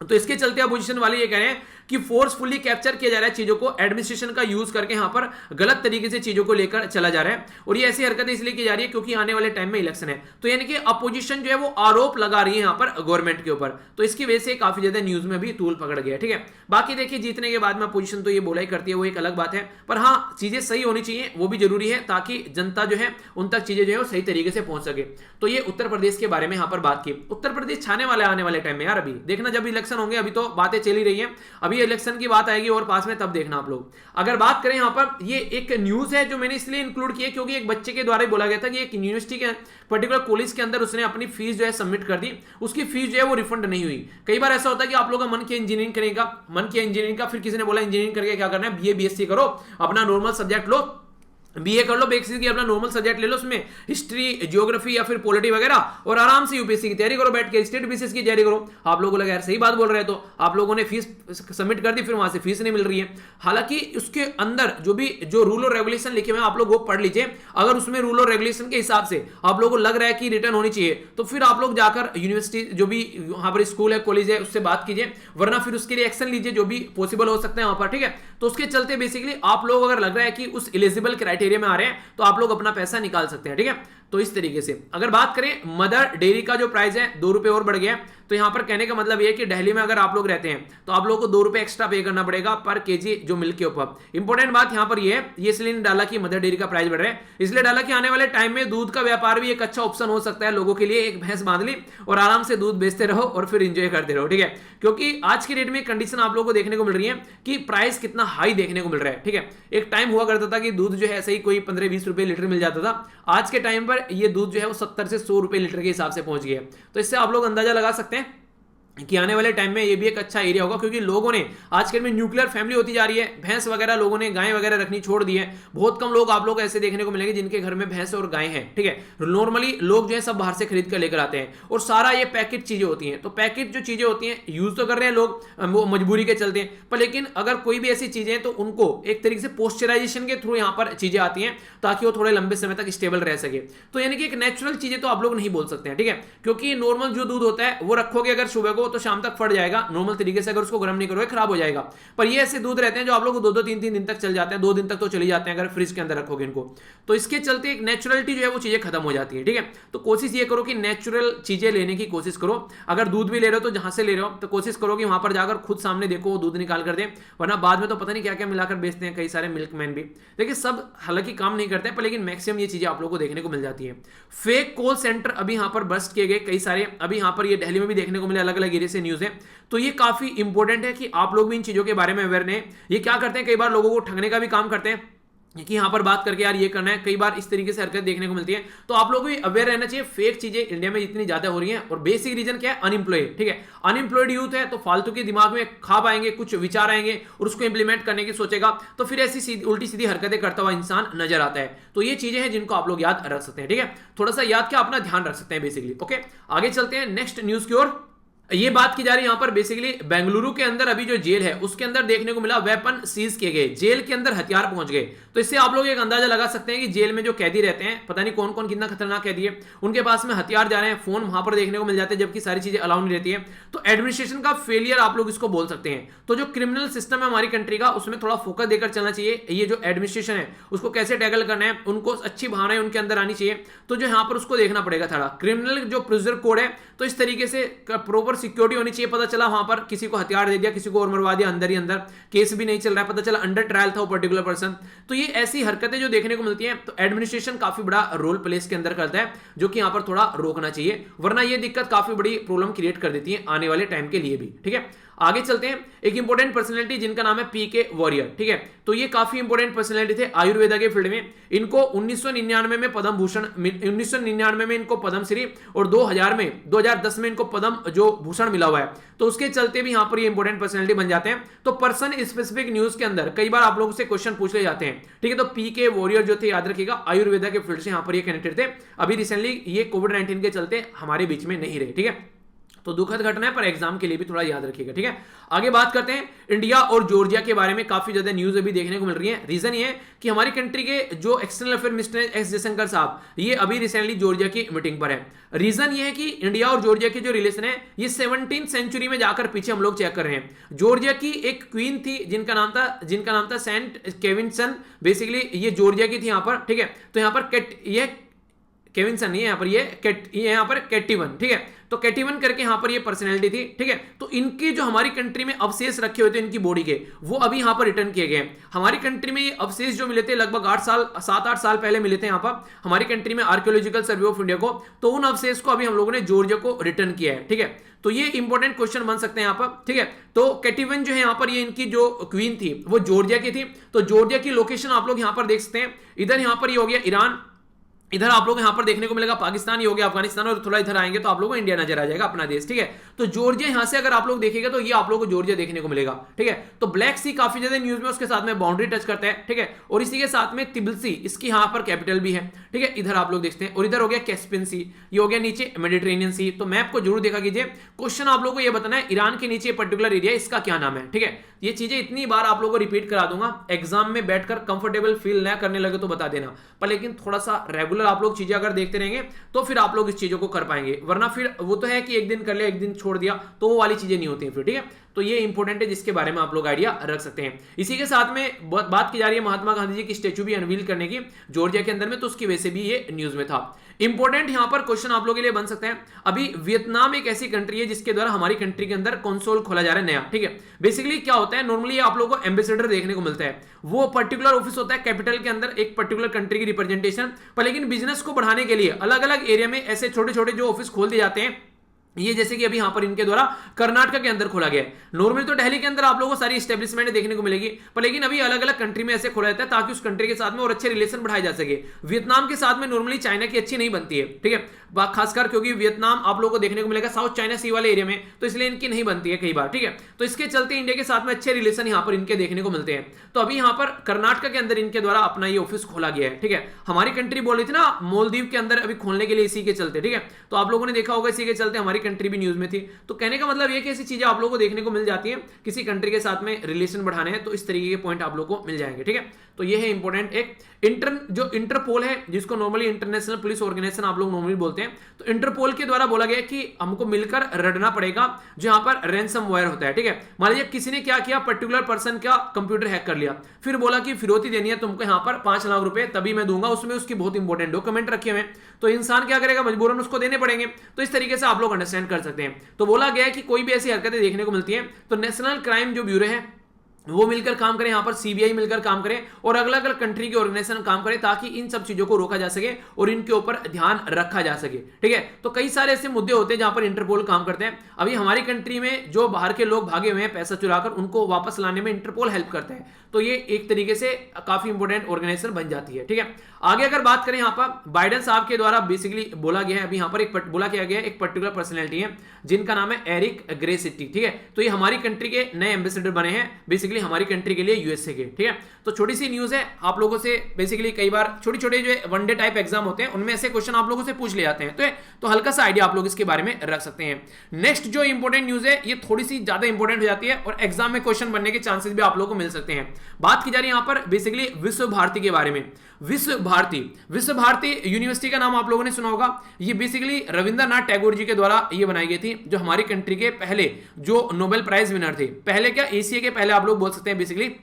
तो इसके चलते अपोजिशन वाले ये कह रहे हैं कि फोर्सफुली कैप्चर किया जा रहा है चीजों को, एडमिनिस्ट्रेशन का यूज करके यहां पर गलत तरीके से चीजों को लेकर चला जा रहा है। और ये ऐसी हरकतें इसलिए की जा रही है क्योंकि आने वाले टाइम में इलेक्शन है, तो यानी कि अपोजिशन जो है वो आरोप लगा रही है यहां पर गवर्नमेंट के ऊपर, तो इसकी वजह से काफी ज्यादा न्यूज में भी तूल पकड़ गया। ठीक है, बाकी देखिए जीतने के बाद में अपोजिशन तो ये बोला ही करती है, वो एक अलग बात है, पर हाँ चीजें सही होनी चाहिए वो भी जरूरी है, ताकि जनता जो है उन तक चीजें जो है सही तरीके से पहुंच सके। तो ये उत्तर प्रदेश के बारे में यहां पर बात की। उत्तर प्रदेश छाने वाला है आने वाले टाइम में यार, अभी देखना जब इलेक्शन होंगे, अभी तो बातें चली रही है, अभी इलेक्शन की बात आएगी और पास में तब देखना आप लोग। अगर बात करें यहां पर, ये एक न्यूज है जो मैंने इसलिए इंक्लूड की है क्योंकि एक बच्चे के द्वारा बोला गया था कि एक यूनिवर्सिटी के पर्टिकुलर कॉलेज के अंदर उसने अपनी फीस जो है सबमिट कर दी, उसकी फीस जो है वो रिफंड नहीं हुई। कई बार ऐसा होता है कि आप लोगों का मन किया इंजीनियरिंग करने का, मन किया इंजीनियरिंग का, फिर किसी ने बोला इंजीनियरिंग करके क्या करना है, बीए बीएससी करो, अपना नॉर्मल सब्जेक्ट लो, बीए कर लो, बेसिक की अपना नॉर्मल सब्जेक्ट ले लो, उसमें हिस्ट्री ज्योग्राफी या फिर पॉलिटी वगैरह, और आराम से यूपीएससी की तैयारी करो, बैठ के स्टेट बीसीएस की तैयारी करो। आप लोगों को लगा यार सही बात बोल रहे हैं, तो आप लोगों ने फीस सबमिट कर दी, फिर वहां से फीस नहीं मिल रही है। हालांकि उसके अंदर जो रूल और रेगुलेशन लिखे हुए हैं आप लोग वो पढ़ लीजिए, अगर उसमें रूल और रेगुलेशन के हिसाब से आप लोगों को लग रहा है कि रिटर्न होनी चाहिए, तो फिर आप लोग जाकर यूनिवर्सिटी जो भी वहां पर स्कूल है कॉलेज है उससे बात कीजिए, वरना फिर उसके लिए एक्शन लीजिए जो भी पॉसिबल हो सकता है वहां पर। ठीक है, तो उसके चलते बेसिकली आप लोग अगर लग रहा है कि उस एलिजिबल क्राइटेरिया में आ रहे हैं तो आप लोग अपना पैसा निकाल सकते हैं। ठीक है, तो इस तरीके से अगर बात करें मदर डेयरी का जो प्राइस है 2 रुपए और बढ़ गया, तो यहां पर कहने का मतलब यह है कि दिल्ली में अगर आप लोग रहते हैं तो आप लोगों को 2 रुपए एक्स्ट्रा पे करना पड़ेगा पर केजी जो मिल्क के ऊपर। इंपॉर्टेंट बात यहां पर यह है, ये इसलिए डाला कि मदर डेयरी का प्राइस बढ़ रहा है, इसलिए डाला कि आने वाले टाइम में दूध का व्यापार भी एक अच्छा ऑप्शन हो सकता है लोगों के लिए। एक भैंस बांध ली और आराम से दूध बेचते रहो और फिर इंजॉय करते रहो। ठीक है, क्योंकि आज की डेट में कंडीशन आप लोगों को देखने को मिल रही है कि प्राइस कितना हाई देखने को मिल रहा है। ठीक है, एक टाइम हुआ करता था कि दूध जो है ऐसे ही कोई 15-20 रुपए लीटर मिल जाता था, आज के टाइम पर ये दूध जो है 70 से 100 रुपए लीटर के हिसाब से पहुंच गया। तो इससे आप लोग अंदाजा लगा सकते हैं कि आने वाले टाइम में ये भी एक अच्छा एरिया होगा, क्योंकि लोगों ने आजकल में न्यूक्लियर फैमिली होती जा रही है, भैंस वगैरह लोगों ने गाय वगैरह रखनी छोड़ दी है। बहुत कम लोग आप लोग ऐसे देखने को मिलेंगे जिनके घर में भैंस और गाय हैं। ठीक है, नॉर्मली लोग जो है सब बाहर से खरीद कर लेकर आते हैं और सारा ये पैकेट चीजें होती हैं। तो पैकेट जो चीजें होती हैं यूज तो कर रहे हैं लोग मजबूरी के चलते, पर लेकिन अगर कोई भी ऐसी चीजें हैं तो उनको एक तरीके से पोस्चराइजेशन के थ्रू यहाँ पर चीजें आती हैं ताकि वो थोड़े लंबे समय तक स्टेबल रह सके। तो यानी कि एक नेचुरल चीजें तो आप लोग नहीं बोल सकते हैं। ठीक है, क्योंकि नॉर्मल जो दूध होता है वो रखोगे अगर सुबह को तो शाम तक फट जाएगा नॉर्मल तरीके से, अगर उसको गर्म नहीं करोगे खराब हो जाएगा। पर ये ऐसे दूध रहते हैं जो आप लोग को 2-2 3-3 दिन तक चल जाते हैं, 2 दिन तक तो चली जाते हैं अगर फ्रिज के अंदर रखोगे इनको। तो इसके चलते एक नेचुरलिटी जो है वो चीजें खत्म हो जाती है। ठीक है, तो कोशिश ये करो कि नेचुरल चीजें लेने की कोशिश करो। अगर दूध भी ले रहे हो तो जहां से ले रहे हो तो कोशिश करो कि वहां पर जाकर खुद सामने देखो वो दूध निकाल कर दे, वरना बाद में तो पता नहीं क्या क्या मिलाकर बेचते हैं कई सारे मिल्कमैन भी। देखिए सब हालांकि काम नहीं करते हैं, पर लेकिन मैक्सिमम ये चीजें आप लोगों को देखने को मिल जाती है। फेक कॉल सेंटर अभी यहां पर बस्ट किए गए कई सारे, अभी यहां पर ये दिल्ली में भी देखने को मिले, अलग अलग एरिया से न्यूज है। तो ये काफी इंपॉर्टेंट है कि आप लोग भी इन चीजों के बारे में अवेयर रहें। ये क्या करते हैं, कई बार लोगों को ठगने का भी काम करते हैं कि यहां पर बात करके यार ये करना है, कई बार इस तरीके से हरकत देखने को मिलती है। तो आप लोग भी अवेयर रहना चाहिए। फेक चीजें इंडिया में इतनी ज्यादा हो रही हैं और बेसिक रीजन क्या है, अनएम्प्लॉयड। ठीक है, अनएम्प्लॉयड यूथ है तो फालतू के दिमाग में खाब आएंगे, कुछ विचार आएंगे और उसको इंप्लीमेंट करने की सोचेगा, तो फिर ऐसी उल्टी सीधी हरकतें करता हुआ इंसान नजर आता है। तो ये चीजें हैं जिनको आप लोग याद रख सकते हैं। ठीक है, थोड़ा सा याद क्या अपना ध्यान रख सकते हैं बेसिकली। ओके, आगे चलते हैं नेक्स्ट न्यूज की ओर। ये बात की जा रही है यहां पर बेसिकली बेंगलुरु के अंदर अभी जो जेल है उसके अंदर देखने को मिला वेपन सीज किए गए, जेल के अंदर हथियार पहुंच गए। तो इससे आप लोग एक अंदाजा लगा सकते हैं कि जेल में जो कैदी रहते हैं, पता नहीं कौन कौन कितना खतरनाक कैदी है, उनके पास में हथियार जा रहे हैं, फोन वहां पर देखने को मिल जाते हैं, जबकि सारी चीजें अलाउ नहीं रहती है। तो एडमिनिस्ट्रेशन का फेलियर आप लोग इसको बोल सकते हैं। तो जो क्रिमिनल सिस्टम है हमारी कंट्री का, उसमें थोड़ा फोकस देकर चलना चाहिए। ये जो एडमिनिस्ट्रेशन है उसको कैसे टैकल करना है, उनको अच्छी भावनाएं उनके अंदर आनी चाहिए। तो जो यहाँ पर उसको देखना पड़ेगा थोड़ा क्रिमिनल जो प्रोसीजर कोड है, तो इस तरीके से प्रॉपर सिक्योरिटी होनी चाहिए। पता चला वहां पर किसी को हथियार दे दिया, किसी को और मरवा दिया अंदर ही अंदर, केस भी नहीं चल रहा है, पता चला अंडर ट्रायल था वो पर्टिकुलर पर्सन। तो ये ऐसी हरकतें जो देखने को मिलती हैं, तो एडमिनिस्ट्रेशन काफी बड़ा रोल प्ले इसके अंदर करता है, जो कि यहां पर थोड़ा रोकना चाहिए, वरना ये दिक्कत काफी बड़ी प्रॉब्लम क्रिएट कर देती है आने वाले टाइम के लिए भी। ठीक है, आगे चलते हैं। एक इंपॉर्टेंट पर्सनैलिटी जिनका नाम है पीके वॉरियर। ठीक है, तो ये काफी इंपॉर्टेंट पर्सनैलिटी थे आयुर्वेदा के फील्ड में। इनको 1999 में पद्म भूषण, 1999 में इनको पद्मश्री और 2010 में इनको पद्म जो भूषण मिला हुआ है। तो उसके चलते भी यहां पर ये इंपॉर्टेंट पर्सनैलिटी बन जाते हैं। तो पर्सन स्पेसिफिक न्यूज के अंदर कई बार आप लोगों से क्वेश्चन पूछ ले जाते हैं। ठीक है, तो पीके वॉरियर जो थे याद रखिएगा आयुर्वेदा के फील्ड से यहां पर ये कनेक्टेड थे। अभी रिसेंटली ये कोविड-19 के चलते हमारे बीच में नहीं रहे। ठीक है, तो दुखद घटना है, पर एग्जाम के लिए भी थोड़ा याद रखिएगा, ठीक है। आगे बात करते हैं इंडिया और जॉर्जिया के बारे में। काफी ज्यादा न्यूज अभी देखने को मिल रही है। रीजन ये है कि हमारी कंट्री के जो external affair minister S Jaishankar साहब, ये अभी रिसेंटली जॉर्जिया की मीटिंग पर है। रीजन ये है कि इंडिया और जॉर्जिया के जो रिलेशन है ये 17वीं सेंचुरी में जाकर पीछे हम लोग चेक कर रहे हैं। जॉर्जिया की एक क्वीन थी जिनका नाम था सेंट केविंसन, बेसिकली ये जॉर्जिया की थी यहां पर, ठीक है। तो यहां पर ये केविंसन नहीं है, यहाँ पर कैटिवन, ठीक है। तो कैटिवन करके यहाँ पर ये पर्सनैलिटी थी, ठीक है। तो इनकी जो हमारी कंट्री में अवशेष रखे हुए थे इनकी बॉडी के, वो अभी यहाँ पर रिटर्न किए गए। हमारी कंट्री में ये अवशेष जो मिले थे लगभग 7-8 साल पहले मिले थे यहाँ पर हमारी कंट्री में आर्कियोलॉजिकल सर्वे ऑफ इंडिया को। तो उन अवशेष को अभी हम लोगों ने जॉर्जिया को रिटर्न किया है, ठीक है। तो ये इंपॉर्टेंट क्वेश्चन बन सकते हैं यहाँ पर, ठीक है। तो कैटिवन जो है यहाँ पर ये इनकी जो क्वीन थी वो जॉर्जिया की थी। तो जॉर्जिया की लोकेशन आप लोग यहाँ पर देख सकते हैं। इधर यहाँ पर ये हो गया ईरान, इधर आप लोग यहां पर देखने को मिलेगा पाकिस्तान, ही हो गया अफगानिस्तान, और थोड़ा इधर आएंगे तो आप लोगों को इंडिया नजर आ जाएगा, अपना देश, ठीक है। तो जॉर्जिया यहां से अगर आप लोग देखेंगे तो ये आप लोगों को जॉर्जिया देखने को मिलेगा, ठीक है। तो ब्लैक सी काफी ज्यादा न्यूज में उसके साथ में बाउंड्री टच करता है, ठीक है। और इसी के साथ में तिब्लिसी, इसकी यहां पर कैपिटल भी है, ठीक है। इधर आप लोग देखते हैं, और इधर हो गया कैस्पियन सी, ये हो गया नीचे मेडिटेरेनियन सी। तो मैप को जरूर देखा कीजिए। क्वेश्चन आप लोगों को यह बताना है ईरान के नीचे पर्टिकुलर एरिया, इसका क्या नाम है, ठीक है। ये चीजें इतनी बार आप लोगों को रिपीट करा दूंगा, एग्जाम में बैठकर कंफर्टेबल फील ना करने लगे तो बता देना, पर लेकिन थोड़ा सा रेगुलर आप लोग चीजें अगर देखते रहेंगे तो फिर आप लोग इस चीजों को कर पाएंगे। वरना फिर वो तो है कि एक दिन कर लिया एक दिन छोड़ दिया, तो वो वाली चीजें नहीं होती हैं फिर, ठीक है। तो ये इंपॉर्टेंट है जिसके बारे में आप लोग आइडिया रख सकते हैं। इसी के साथ में बात की जा रही है महात्मा गांधी जी की स्टेच्यू भी अनवील करने की जॉर्जिया के अंदर में, तो उसकी वजह से भी ये न्यूज में था। इंपॉर्टेंट यहां पर क्वेश्चन आप लोगों के लिए बन सकते हैं। अभी वियतनाम एक ऐसी कंट्री है जिसके द्वारा हमारी कंट्री के अंदर कॉन्सोल खोला जा रहा है नया, ठीक है। बेसिकली क्या होता है, नॉर्मली आप लोगों को एम्बेसडर देखने को मिलता है, वो पर्टिकुलर ऑफिस होता है कैपिटल के अंदर एक पर्टिकुलर कंट्री की रिप्रेजेंटेशन पर। लेकिन बिजनेस को बढ़ाने के लिए अलग अलग एरिया में ऐसे छोटे छोटे जो ऑफिस खोल दिए जाते हैं, ये जैसे कि अभी यहां पर इनके द्वारा कर्नाटक के अंदर खोला गया है। नॉर्मली तो दिल्ली के अंदर आप लोगों को सारी एस्टेब्लिशमेंट देखने को मिलेगी, पर लेकिन अभी अलग अलग कंट्री में ऐसे खोला जाता है ताकि उस कंट्री के साथ में और अच्छे रिलेशन बढ़ाए जा सके। वियतनाम के साथ में नॉर्मली चाइना की अच्छी नहीं बनती है, ठीक है, खासकर क्योंकि वियतनाम आप लोगों को देखने को मिलेगा साउथ चाइना सी वाले एरिया में, तो इसलिए इनकी नहीं बनती है कई बार, ठीक है। तो इसके चलते इंडिया के साथ में अच्छे रिलेशन यहां पर इनके देखने को मिलते हैं। तो अभी यहां पर कर्नाटक के अंदर इनके द्वारा अपना ये ऑफिस खोला गया है, ठीक है। हमारी कंट्री बोल रही थी ना मालदीव के अंदर अभी खोलने के लिए, इसी के चलते, ठीक है। तो आप लोगों ने देखा होगा इसी के चलते हमारी कंट्री भी न्यूज में थी। तो कहने का मतलब ये कि ऐसी चीजें आप लोगों को देखने को मिल जाती है, किसी कंट्री के साथ में रिलेशन बढ़ाने हैं तो इस तरीके के पॉइंट आप लोगों को मिल जाएंगे, ठीक है। तो ये है इंपॉर्टेंट एक जो इंटरपोल है, जिसको नॉर्मली इंटरनेशनल पुलिस ऑर्गेनाइजेशन आप लोग नॉर्मली बोलते हैं। तो इंटरपोल के द्वारा बोला गया कि हमको मिलकर रड़ना पड़ेगा जो यहां पर रैंसमवेयर होता है, ठीक है। मान लीजिए किसी ने क्या किया, पर्टिकुलर पर्सन का कंप्यूटर हैक कर लिया, फिर बोला कि फिरौती देनी है तुमको यहां पर 5 लाख रुपए, तभी मैं दूंगा, उसमें उसकी बहुत इंपॉर्टेंट डॉक्यूमेंट रखे हुए हैं, तो इंसान क्या करेगा, मजबूरन उसको देने पड़ेंगे। तो इस तरीके से आप लोग अंडरस्टैंड कर सकते हैं। तो बोला गया है कि कोई भी ऐसी हरकतें देखने को मिलती है तो नेशनल क्राइम जो ब्यूरो है वो मिलकर काम करें, यहां पर सीबीआई मिलकर काम करें और अलग अलग कंट्री के ऑर्गेनाइजेशन काम करें ताकि इन सब चीजों को रोका जा सके और इनके ऊपर ध्यान रखा जा सके, ठीक है। तो कई सारे ऐसे मुद्दे होते हैं जहां पर इंटरपोल काम करते हैं। अभी हमारी कंट्री में जो बाहर के लोग भागे हुए हैं पैसा चुराकर, उनको वापस लाने में इंटरपोल हेल्प करता है। तो ये एक तरीके से काफी इंपॉर्टेंट ऑर्गेनाइजेशन बन जाती है, ठीक है। आगे अगर बात करें यहाँ पर बाइडेन साहब के द्वारा बेसिकली बोला गया है, अभी यहाँ पर एक बोला किया गया है एक पर्टिकुलर पर्सनैलिटी है जिनका नाम है एरिक ग्रेसिटी, ठीक है। तो ये हमारी कंट्री के नए एम्बेसडर बने हैं बेसिकली हमारी कंट्री के लिए यूएसए के, ठीक है। तो छोटी सी न्यूज है आप लोगों से, बेसिकली कई बार छोटे छोटे जो वनडे टाइप एग्जाम होते हैं उनमें ऐसे क्वेश्चन आप लोगों से पूछ ले जाते हैं, तो हल्का सा आइडिया आप लोग इसके बारे में रख सकते हैं। नेक्स्ट जो इंपॉर्टेंट न्यूज है ये थोड़ी सी ज्यादा इंपॉर्टेंट हो जाती है और एग्जाम में क्वेश्चन बनने के चांसेस भी आप लोगों को मिल सकते हैं। बात की जा रही है यहाँ पर बेसिकली विश्व भारती के बारे में। विश्व भारती यूनिवर्सिटी का नाम आप लोगों ने सुना होगा। ये बेसिकली रविंद्रनाथ टैगोर जी के द्वारा ये बनाई गई थी, जो हमारी कंट्री के पहले जो नोबेल प्राइज विनर थे, पहले क्या एशिया के पहले आप लोग बोल सकते हैं बेसिकली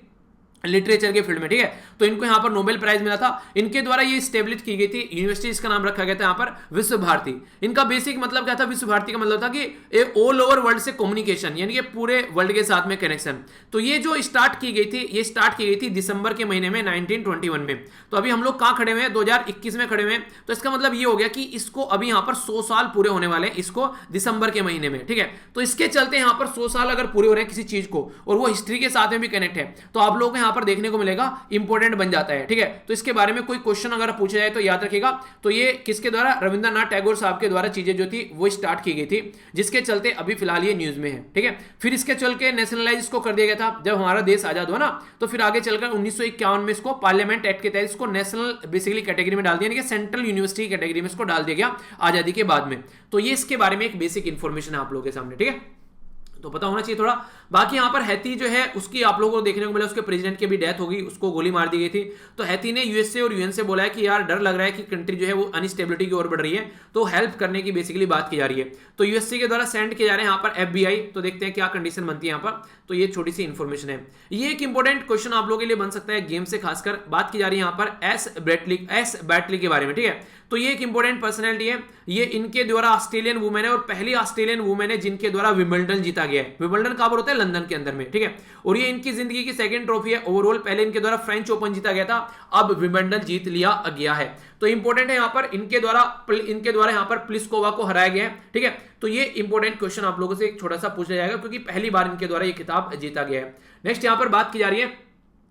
लिटरेचर के फील्ड में, ठीक है। तो इनको यहां पर नोबेल प्राइज मिला था, इनके द्वारा ये स्टेब्लिश की गई थी यूनिवर्सिटी, इसका नाम रखा गया था यहां पर विश्व भारती। इनका बेसिक मतलब क्या था, विश्व भारती का मतलब था कि एक ऑल ओवर वर्ल्ड से कम्युनिकेशन, यानी कि पूरे वर्ल्ड के साथ में कनेक्शन। तो ये जो स्टार्ट की गई थी, ये स्टार्ट की गई थी दिसंबर के महीने में 1921 में। तो अभी हम लोग कहां खड़े हुए हैं, 2021 में खड़े हुए हैं। तो इसका मतलब ये हो गया कि इसको अभी यहां पर 100 साल पूरे होने वाले हैं, इसको दिसंबर के महीने में, ठीक है। तो इसके चलते यहां पर 100 साल अगर पूरे हो रहे हैं किसी चीज को और वो हिस्ट्री के साथ में भी कनेक्ट है, तो आप लोग यहां पर देखने को मिलेगा इंपॉर्टेंट बन जाता है, ठीक है। तो इसके बारे में कोई क्वेश्चन अगर पूछा जाए तो याद रखिएगा, तो ये किसके द्वारा, रविंद्रनाथ टैगोर साहब के द्वारा चीजें जो थी वो स्टार्ट की गई थी, जिसके चलते अभी फिलहाल ये न्यूज में है, ठीक है। फिर इसके चल के नेशनलाइज इसको कर दिया गया था जब हमारा देश आजाद हुआ ना, तो फिर आगे चलकर 1951 में इसको पार्लियामेंट एक्ट के तहत इसको नेशनल बेसिकली कैटेगरी में डाल दिया, यानी कि सेंट्रल यूनिवर्सिटी कैटेगरी में इसको डाल दिया गया आजादी के बाद में। तो ये इसके बारे में एक बेसिक इंफॉर्मेशन है आप लोगों के सामने, ठीक है, तो पता होना चाहिए थोड़ा। बाकी यहां पर हैती जो है उसकी आप लोगों को देखने को मिला, उसके प्रेसिडेंट की भी डेथ होगी, उसको गोली मार दी गई थी। तो हैती ने यूएसए और यूएन से बोला है कि यार डर लग रहा है कि कंट्री जो है वो अनस्टेबिलिटी की ओर बढ़ रही है, तो हेल्प करने की बेसिकली बात की जा रही है। तो यूएसए के द्वारा सेंड किए जा रहे हैं यहाँ पर एफबीआई, तो देखते हैं क्या कंडीशन बनती है यहाँ पर। तो ये छोटी सी इंफॉर्मेशन है, ये एक इंपॉर्टेंट क्वेश्चन आप लोगों के लिए बन सकता है गेम से, खासकर बात की जा रही है यहाँ पर एस बैटली के बारे में, ठीक है। तो ये एक इंपॉर्टेंट पर्सनैलिटी है, ये इनके द्वारा ऑस्ट्रेलियन वुमेन है और पहली ऑस्ट्रेलियन वुमेन है जिनके द्वारा विंबलडन जीता गया है। विंबलडन कहां पर होता है, लंदन के अंदर में, ठीक है। और ये इनकी जिंदगी की सेकंड ट्रॉफी है ओवरऑल, पहले इनके द्वारा फ्रेंच ओपन जीता गया था, अब विंबलडन जीत लिया गया है। तो इंपॉर्टेंट है यहाँ पर इनके द्वारा यहाँ पर प्लिस्कोवा को हराया गया है, ठीक है। तो ये इंपॉर्टेंट क्वेश्चन आप लोगों से एक छोटा सा पूछा जाएगा क्योंकि पहली बार इनके द्वारा ये खिताब जीता गया है। नेक्स्ट यहाँ पर बात की जा रही है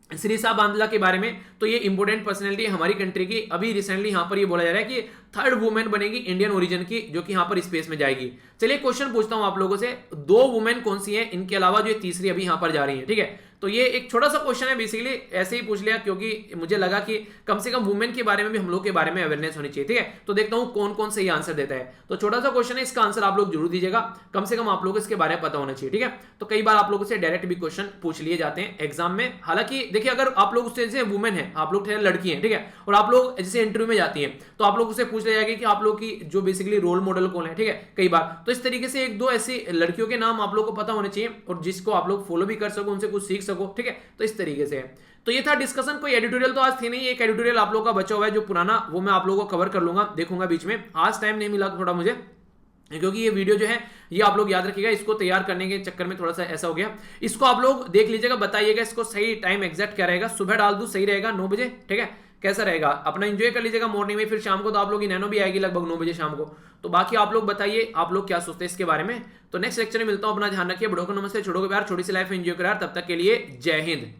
सिरिसा बांदला के बारे में, तो ये इंपॉर्टेंट पर्सनैलिटी है हमारी कंट्री की। अभी रिसेंटली यहां पर ये बोला जा रहा है कि थर्ड वुमेन बनेगी इंडियन ओरिजिन की जो कि यहां पर स्पेस में जाएगी। चलिए क्वेश्चन पूछता हूं आप लोगों से, 2 वुमेन कौन सी हैं इनके अलावा जो तीसरी अभी यहां पर जा रही है, ठीक है। तो ये एक छोटा सा क्वेश्चन है, बेसिकली ऐसे ही पूछ लिया क्योंकि मुझे लगा कि कम से कम वुमेन के बारे में भी हम लोग के बारे में अवेयरनेस होनी चाहिए, ठीक है। तो देखता हूं कौन कौन सही आंसर देता है। तो छोटा सा क्वेश्चन है, इसका आंसर आप लोग जरूर दीजिएगा, कम से कम आप लोग इसके बारे में पता होना चाहिए, ठीक है। तो कई बार आप लोगों से डायरेक्ट भी क्वेश्चन पूछ लिए जाते हैं एग्जाम में। हालांकि देखिए अगर आप लोग उससे जैसे वुमेन है, आप लोग लड़की हैं, ठीक है, और आप लोग जैसे इंटरव्यू में जाती हैं तो आप लोग उससे पूछ लिया जाएगा कि आप लोग की जो बेसिकली रोल मॉडल कौन है, ठीक है, कई बार। तो इस तरीके से 1-2 ऐसी लड़कियों के नाम आप लोग को पता होने चाहिए और जिसको आप लोग फॉलो भी कर सको, उनसे कुछ सीख सको, ठीक है। तो इस तरीके से है। तो ये था डिस्कशन, कोई एडिटोरियल तो आज थी नहीं, एक एडिटोरियल आप लोगों का बचा हुआ है जो पुराना, वो मैं आप लोगों को कवर कर लूंगा, देखूंगा बीच में। आज टाइम नहीं मिला थोड़ा मुझे, क्योंकि ये वीडियो जो है ये आप लोग याद रखिएगा, इसको तैयार करने के चक्कर में थोड़ा सा ऐसा हो गया। इसको आप लोग देख लीजिएगा, बताइएगा इसको सही टाइम एग्जैक्ट क्या रहेगा, सुबह डाल दूं सही रहेगा 9 बजे, ठीक है, कैसा रहेगा, अपना एंजॉय कर लीजिएगा मॉर्निंग में, फिर शाम को तो आप लोग की नैनो भी आएगी लगभग 9 बजे शाम को। तो बाकी आप लोग बताइए आप लोग क्या सोचते हैं इसके बारे में। तो नेक्स्ट लेक्चर में मिलता हूं, अपना ध्यान रखिए, बड़ों को नमस्ते, छोटों को प्यार, छोटी सी लाइफ एंजॉय करा, तब तक के लिए जय हिंद।